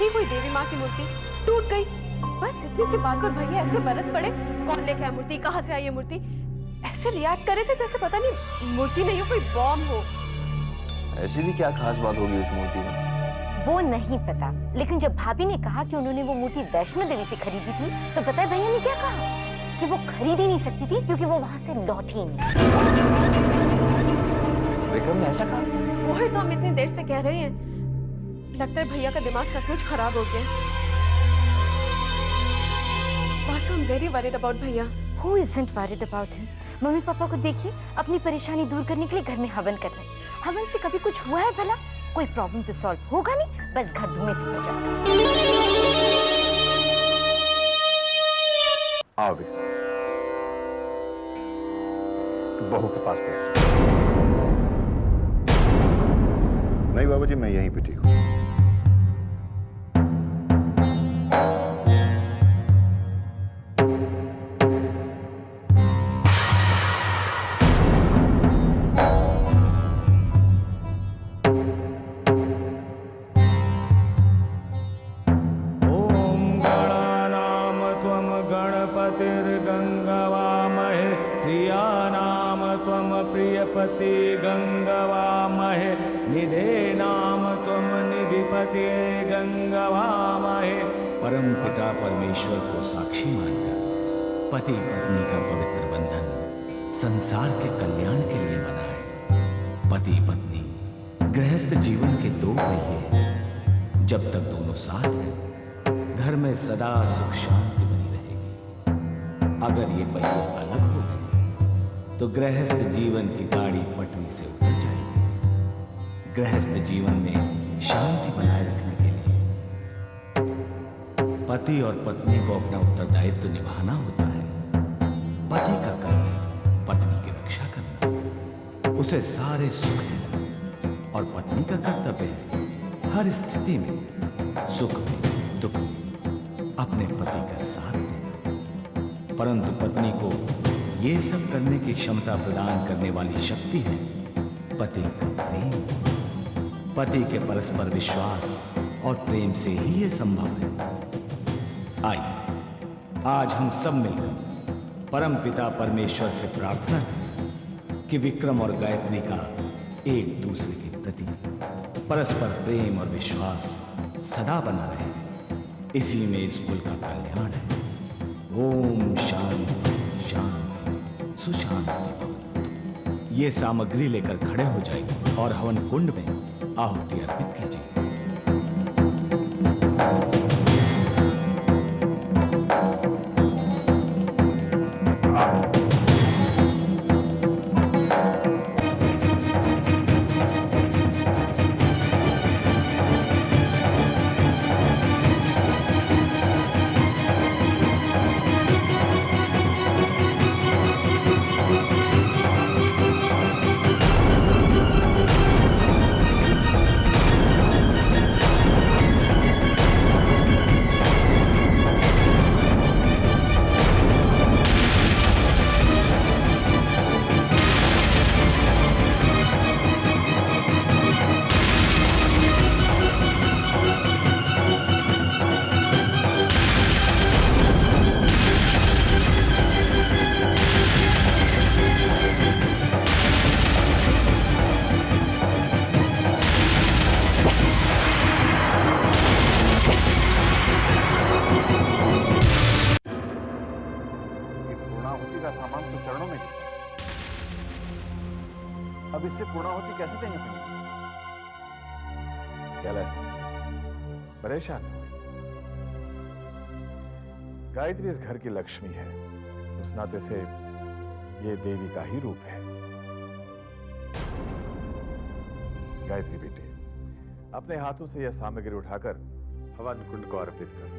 ये कोई देवी माँ की मूर्ति टूट गई। बस इतनी सी बात पर भैया ऐसे बरस पड़े, कौन लेके आया मूर्ति, कहाँ से आई ये मूर्ति? ऐसे रिएक्ट करे थे जैसे पता नहीं मूर्ति नहीं हो, कोई बॉम्ब हो। ऐसी भी क्या खास बात होगी उस मूर्ति में? वो नहीं पता, लेकिन जब भाभी ने कहा कि उन्होंने वो मूर्ति वैष्णो देवी से खरीदी थी, तो पता है भैया ने क्या कहा? कि वो खरीद ही नहीं सकती थी क्योंकि वो वहां से लौटी नहीं। विक्रम ने ऐसा कहा? वही तो हम इतनी देर से कह रहे हैं। लगता है भैया का दिमाग सचमुच खराब हो गया। Vasu, I am very worried about भैया। Who isn't worried about him? Mummy papa को देखिए, अपनी परेशानी दूर करने के लिए घर में हवन कर रहे हैं। हवन से kभी कुछ हुआ है भला? कोई प्रॉब्लम तो सॉल्व होगा नहीं, बस घर धुएं से भर जाएगा। आओ विक्रम, बहू के पास बैठ। नहीं बाबूजी, मैं यहीं पे ठीक हूँ। प्रियपति गंगवामहे, निधे नाम त्वम निधिपति गंगवामहे। परम पिता परमेश्वर को साक्षी मानकर पति पत्नी का पवित्र बंधन संसार के कल्याण के लिए बना है। पति पत्नी गृहस्थ जीवन के दो पहिए हैं। जब तक दोनों साथ हैं, घर में सदा सुख शांति बनी रहेगी। अगर ये पहिए अलग हो गए तो गृहस्थ जीवन की गाड़ी पटरी से उतर जाएगी। गृहस्थ जीवन में शांति बनाए रखने के लिए पति और पत्नी को अपना उत्तरदायित्व निभाना होता है। पति का कर्म है पत्नी की रक्षा करना, उसे सारे सुख देना, और पत्नी का कर्तव्य है हर स्थिति में, सुख में दुख में, अपने पति का साथ देना। परंतु पत्नी को ये सब करने की क्षमता प्रदान करने वाली शक्ति है पति का प्रेम। पति के परस्पर विश्वास और प्रेम से ही ये संभव है। आइए आज हम सब मिलकर परम पिता परमेश्वर से प्रार्थना करें कि विक्रम और गायत्री का एक दूसरे के प्रति परस्पर प्रेम और विश्वास सदा बना रहे। इसी में इस कुल का कल्याण है। ओम शांति शांति सुशांति। ये सामग्री लेकर खड़े हो जाएगी और हवन कुंड में आहुति अर्पित कीजिए। पूर्णाहुति का सामान तो चरणों में गिरा। अब इससे पूर्णाहुति कैसे देंगे पंडित? कैलाश, परेशान हो। गायत्री इस घर की लक्ष्मी है, उस नाते से ये देवी का ही रूप है। गायत्री बेटे, अपने हाथों से यह सामग्री उठाकर हवन कुंड को अर्पित कर दो।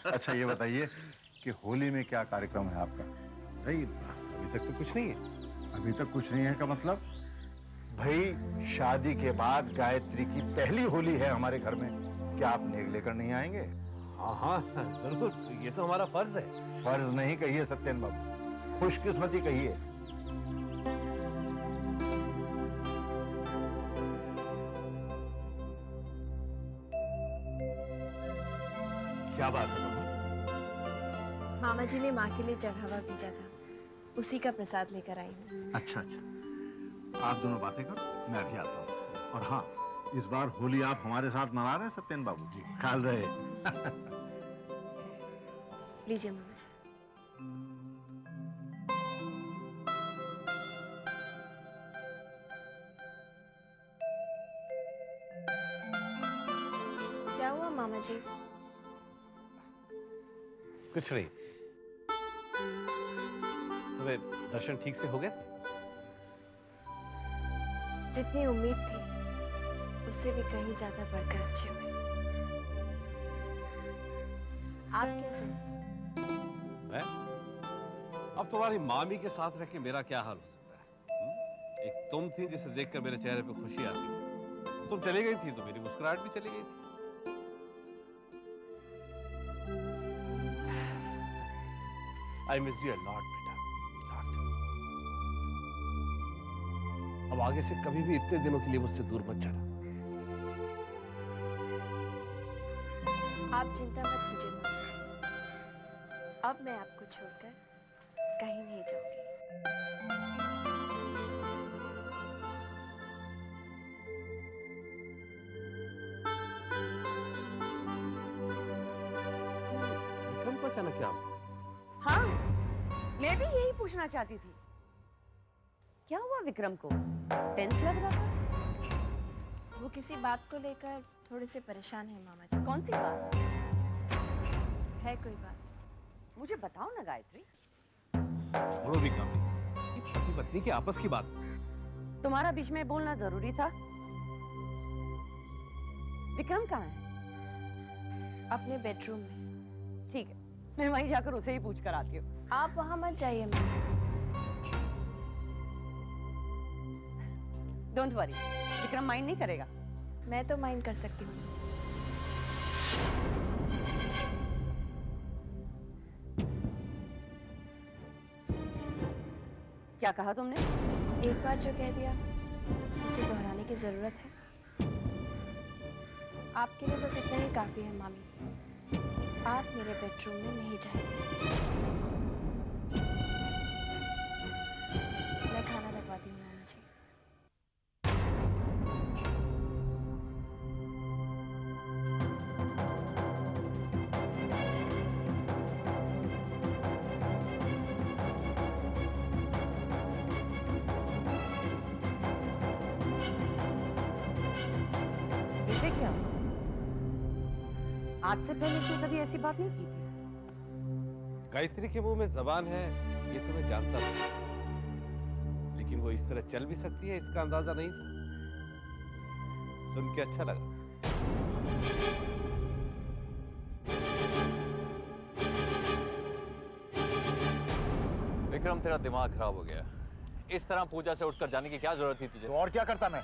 अच्छा ये बताइए कि होली में क्या कार्यक्रम है आपका? नहीं, अभी तक तो कुछ नहीं है। अभी तक कुछ नहीं है का मतलब? भाई शादी के बाद गायत्री की पहली होली है हमारे घर में, क्या आप नेग लेकर नहीं आएंगे? हाँ हाँ जरूर, ये तो हमारा फर्ज है। फर्ज नहीं कहिए सत्येन बाबू, खुशकिस्मती कहिए। क्या बात है बाबू? मामा जी ने माँ के लिए चढ़ावा भेजा था, उसी का प्रसाद लेकर आई हूँ। अच्छा अच्छा, आप दोनों बातें करो, मैं अभी आता हूँ। और हाँ, इस बार होली आप हमारे साथ मना रहे हैं सत्येन बाबू जी? ख्याल रहे। लीजिए मामा जी। क्या हुआ मामा जी? कुछ नहीं। तुम्हें दर्शन ठीक से हो गए? जितनी उम्मीद थी उससे भी कहीं ज्यादा बढ़कर अच्छे हुए। आप कैसे हैं? मैं? अब तुम्हारी मामी के साथ रह के मेरा क्या हाल हो सकता है? एक तुम थी जिसे देखकर मेरे चेहरे पे खुशी आती थी। तुम चली गई थी तो मेरी मुस्कुराहट भी चली गई थी। I miss you a lot, बेटा, lot. अब आगे से कभी भी इतने दिनों के लिए मुझसे दूर मत जाना। आप चिंता मत कीजिए मामा जी, अब मैं आपको छोड़कर कहीं नहीं जाऊंगी। विक्रम को अचानक क्या? हाँ, मैं भी यही पूछना चाहती थी। क्या हुआ विक्रम को? टेंस लग रहा था। वो किसी बात को लेकर थोड़े से परेशान है मामा जी। कौन सी बात? है कोई बात? मुझे बताओ ना गायत्री। छोड़ो विक्रम, ये पति पत्नी की आपस की बात। तुम्हारा बीच में बोलना जरूरी था। विक्रम कहाँ है? अपने बेडरूम में। ठीक है, मैं वहीं जाकर उसे ही पूछ कर आती हूँ। आप वहां मत जाइए मामा। डोंट वरी, विक्रम माइंड नहीं करेगा। मैं तो माइंड कर सकती हूँ। क्या कहा तुमने? एक बार जो कह दिया उसे दोहराने की जरूरत है। आपके लिए बस इतना ही काफी है मामी कि आप मेरे बेडरूम में नहीं जाएंगे। मैं खाना लगवाती हूँ मामा जी। इसे क्या? आज से पहले इसने कभी ऐसी बात नहीं की थी। गायत्री के मुंह में जबान है ये तो मैं जानता था, लेकिन वो इस तरह चल भी सकती है इसका अंदाजा नहीं था। सुन के अच्छा लगा। विक्रम, तेरा दिमाग खराब हो गया। इस तरह पूजा से उठकर जाने की क्या जरूरत थी तुझे? तो और क्या करता मैं?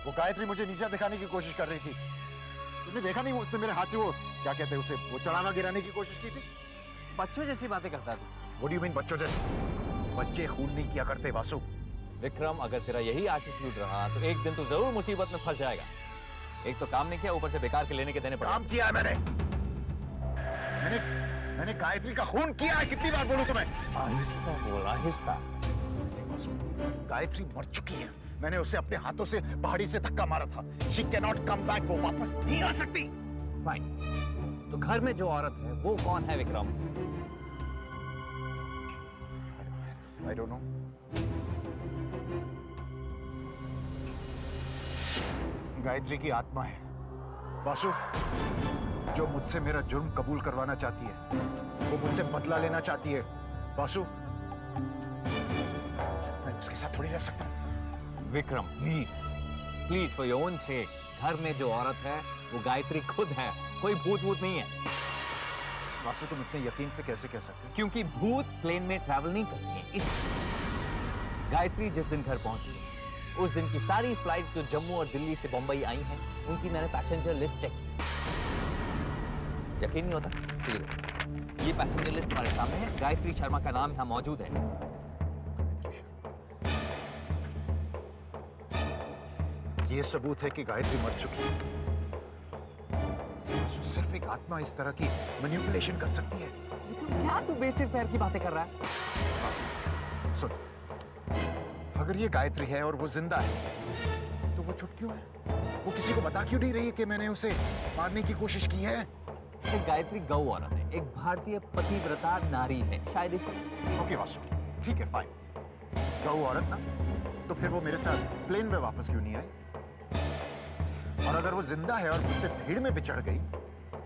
वो गायत्री मुझे नीचा दिखाने की कोशिश कर रही थी। तुमने देखा नहीं, उसने मेरे हाथ से वो क्या कहते हैं उसे, वो चढ़ावा गिराने की कोशिश की थी। बच्चों जैसी बातें करता तू। What do you mean बच्चों जैसे? बच्चे खून नहीं किया करते वासु। विक्रम, अगर तेरा यही एटीट्यूड रहा तो एक दिन तू जरूर मुसीबत में फंस जाएगा। एक तो काम नहीं किया, ऊपर से बेकार के लेने के देने पड़े। काम किया है मैंने गायत्री का खून किया है। कितनी बार बोलूं तुम्हें? आहिस्ता बोल, आहिस्ता। गायत्री मर चुकी है। मैंने उसे अपने हाथों से पहाड़ी से धक्का मारा था। She cannot come back, वो वापस नहीं आ सकती। फाइन, तो घर में जो औरत है वो कौन है Vikram? I don't know. Gayatri की आत्मा है वासु, जो मुझसे मेरा जुर्म कबूल करवाना चाहती है। वो मुझसे बदला लेना चाहती है वासु। मैं उसके साथ थोड़ी रह सकता हूँ। Vikram, please please, for your own सेक, घर में जो औरत है वो गायत्री खुद है, कोई भूत वूत नहीं है। वासु, तुम इतने यकीन से कैसे कह सकते हो? क्योंकि भूत प्लेन में ट्रैवल नहीं करते हैं। गायत्री जिस दिन घर पहुंची उस दिन की सारी फ्लाइट्स जो जम्मू और दिल्ली से बंबई आई हैं उनकी मैंने पैसेंजर लिस्ट चेक की। यकीन नहीं होता? ठीक है, ये पैसेंजर लिस्ट हमारे सामने है। गायत्री शर्मा का नाम यहाँ मौजूद है। ये सबूत है कि गायत्री मर चुकी है। सिर्फ एक आत्मा इस तरह की मैनिपुलेशन कर सकती है। क्या तू बेसिक पैर की बातें कर रहा है? सुन, अगर ये गायत्री है और वो जिंदा है तो वो चुप क्यों है? वो किसी को बता क्यों नहीं रही है कि मैंने उसे मारने की कोशिश की है? एक गायत्री गौ औरत है, एक भारतीय पतिव्रता नारी है, शायद इसलिए। ओके वासु, ठीक है, फाइन। गौ औरत ना, तो फिर वो मेरे साथ प्लेन में वापस क्यों नहीं आई? और अगर वो जिंदा है और मुझसे भीड़ में बिछड़ गई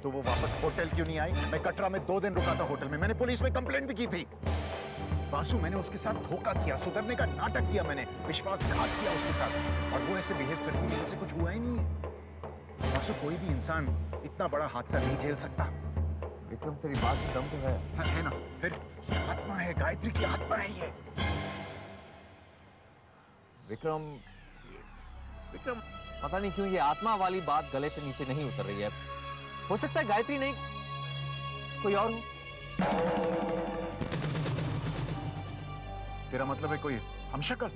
तो वो वापस होटल क्यों नहीं आई? मैं कटरा में 2 दिन रुका था होटल में। मैंने पुलिस में कंप्लेंट भी की थी। वासु, मैंने उसके साथ धोखा किया, सुधरने का नाटक किया, मैंने विश्वासघात किया उसके साथ, और वो ऐसे बिहेव करती है जैसे कुछ हुआ ही नहीं है। वासु, कोई भी इंसान इतना बड़ा हादसा नहीं झेल सकता। विक्रम, तेरी बात में दम तो है। है ना? फिर ये आत्मा है, गायत्री की आत्मा है ये। विक्रम, पता नहीं क्यों ये आत्मा वाली बात गले से नीचे नहीं उतर रही है। हो सकता है गायत्री नहीं कोई और हो। तेरा मतलब है कोई हमशक्ल?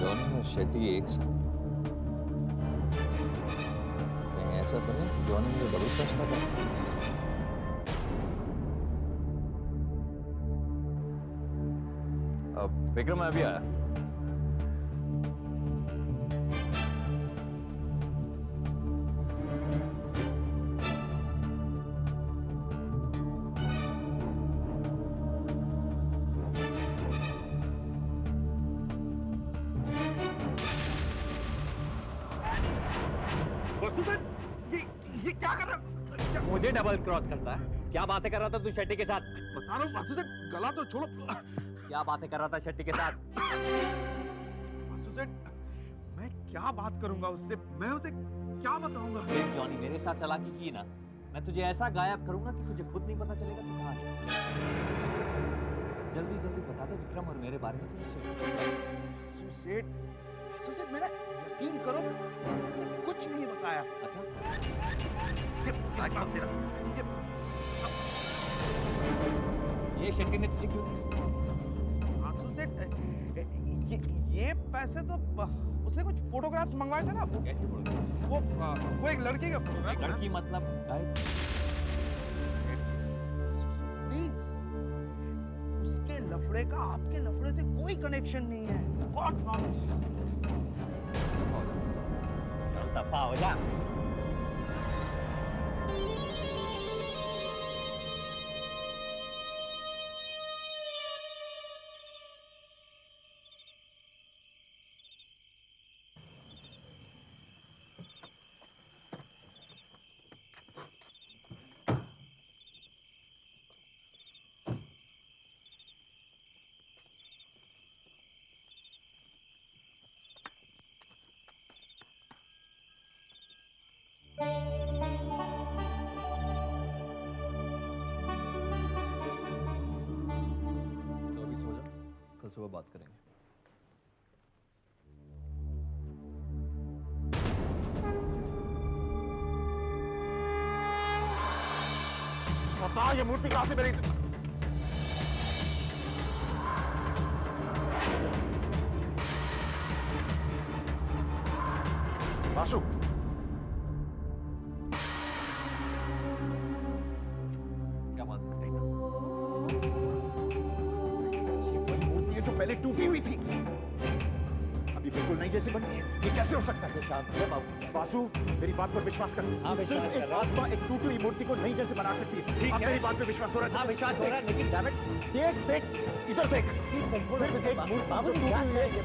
जॉनी और शेट्टी एक साथ? कहीं ऐसा तो नहीं कि जॉनी मुझे बड़ी प्रश्न करता है? अब विक्रम मैं अभी आया। ये क्या कर रहा? मुझे डबल क्रॉस करता है? क्या बातें कर रहा था तू शेट्टी के साथ? बता रहा हूँ वासु सेठ, गला तो छोड़ो। क्या बातें कर रहा था शेट्टी के साथ? वासु सेठ, मैं क्या बात करूंगा उससे? मैं उसे क्या बताऊंगा? देख जॉनी, मेरे साथ चालाकी की ना, मैं तुझे ऐसा गायब करूंगा कि तुझे खुद नहीं पता चलेगा तू कहाँ है। जल्दी जल्दी बता दे विक्रम और मेरे बारे में तुझे। वासु सेठ, मेरा यकीन करो, मुझे कुछ नहीं बताया। अच्छा, ये शेट्टी ने तुझे क्यों? वासु सेठ, ये पैसे तो उसने कुछ फोटोग्राफ्स मंगवाए थे ना। कैसी फोटोग्राफ? वो एक लड़की का फोटोग्राफ। लड़की मतलब प्लीज, उसके लफड़े का आपके लफड़े से कोई कनेक्शन नहीं है। God promise. चल दफा हो जा। कल सुबह बात करेंगे। बता ये मूर्ति कहां से मिली? वासु, क्या बात है? जो पहले टूटी हुई थी अभी बिल्कुल नई जैसी बनी है। ये कैसे हो सकता है? शांत हो बाबू। वासु, मेरी बात पर विश्वास कर। हाँ, विश्वास कर रहा हूं। आत्मा एक टूटी हुई मूर्ति को नई जैसे बना सकती है। ठीक है, मेरी बात पे विश्वास हो रहा है? हाँ, विश्वास हो रहा है, लेकिन डैम इट, देख देख इधर देख, सिर्फ एक मूर्ति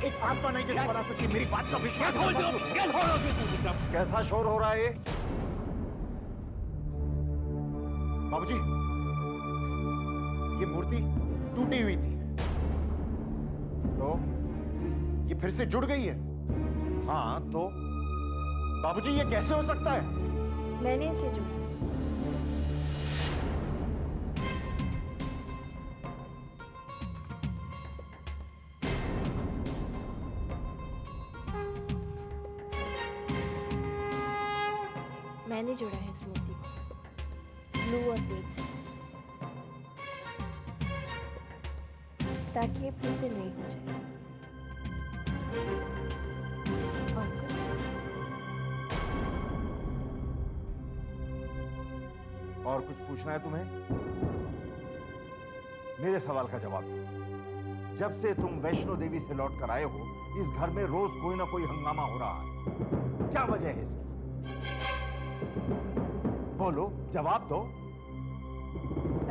एक आत्मा नई जैसे बना सकती है। मेरी बात का विश्वास हो। कैसा शोर हो रहा है ये? बाबूजी, ये मूर्ति टूटी हुई थी तो ये फिर से जुड़ गई है। हाँ तो बाबूजी ये कैसे हो सकता है? मैंने इसे जोड़ा। मैंने जोड़ा है इस मूर्ति को ब्लू और रेड से, ताकि ये फिर से नई हो जाए। और कुछ पूछना है तुम्हें? मेरे सवाल का जवाब दो। जब से तुम वैष्णो देवी से लौट कर आए हो, इस घर में रोज कोई ना कोई हंगामा हो रहा है। क्या वजह है इसकी? बोलो, जवाब दो।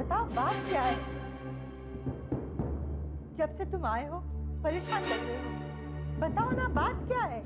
बताओ बात क्या है? जब से तुम आए हो परेशान लग रहे हो। बताओ ना, बात क्या है?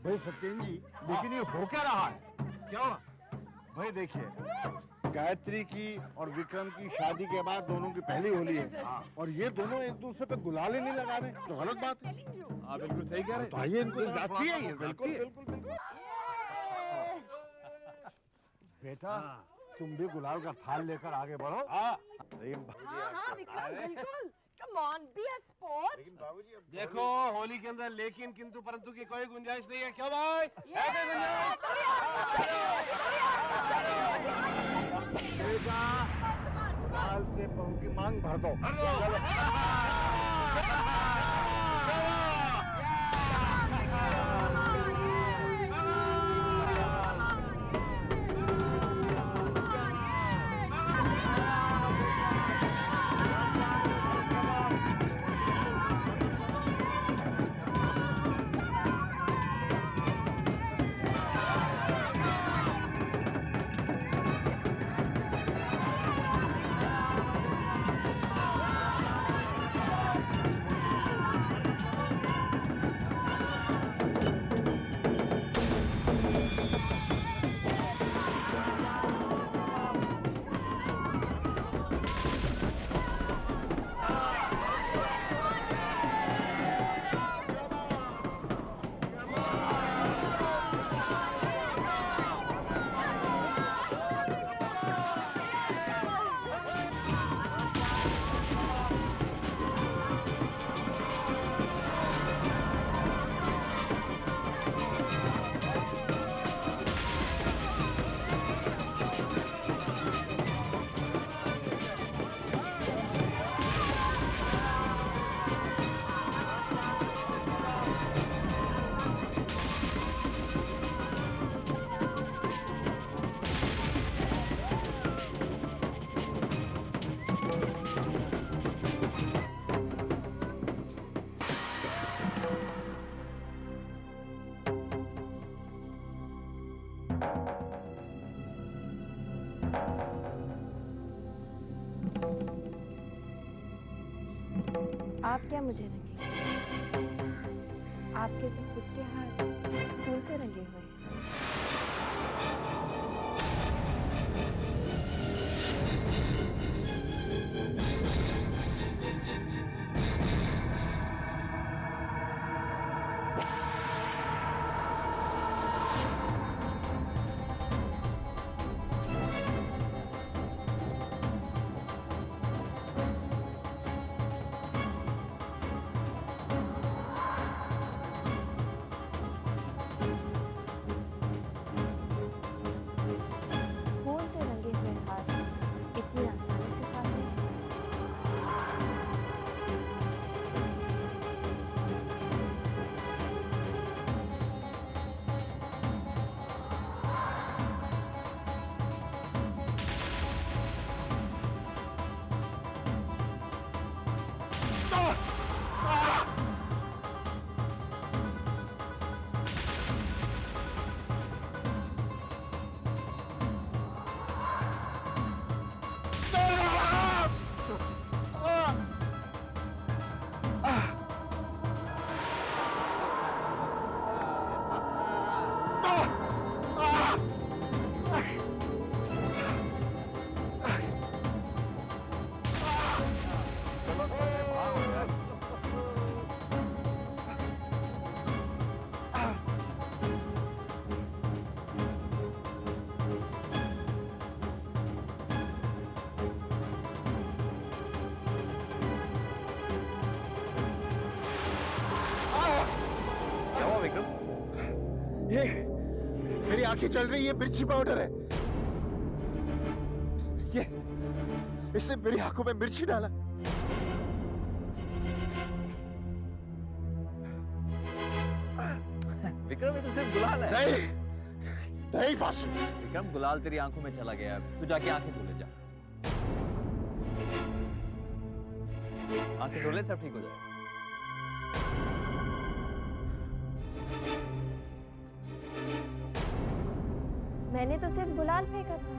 भाई सत्येन जी, लेकिन ये हो क्या रहा है? क्या हुआ? भाई देखिए, गायत्री की और विक्रम की शादी के बाद दोनों की पहली होली है और ये दोनों एक दूसरे पे गुलाल ही नहीं लगा रहे, तो गलत बात है। आप बिल्कुल सही कह रहे तो आइए इनको जाती है ये, बिल्कुल बिल्कुल बिल्कुल। बेटा तुम भी गुलाल का थाल लेकर आगे बढ़ो। हाँ विक्रम बिल्कुल। Come on, be a sport. देखो होली के अंदर लेकिन किंतु परंतु की कोई गुंजाइश नहीं है, क्यों भाई? बेटा गुलाल से बहू की मांग भर दो। आप क्या मुझे रंगेंगे? आपके तो खुद के हाथ फूल से रंगे हुए हैं। ये मेरी आंखें चल रही है, मिर्ची पाउडर है। ये इससे मेरी आंखों में मिर्ची डाला। विक्रम ये तो सिर्फ गुलाल है। नहीं वासु। विक्रम गुलाल तेरी आंखों में चला गया, तू जाके आंखें धो ले जा। आंखें धो ले, सब ठीक हो जाएगा। मैंने तो सिर्फ गुलाल फेंका था।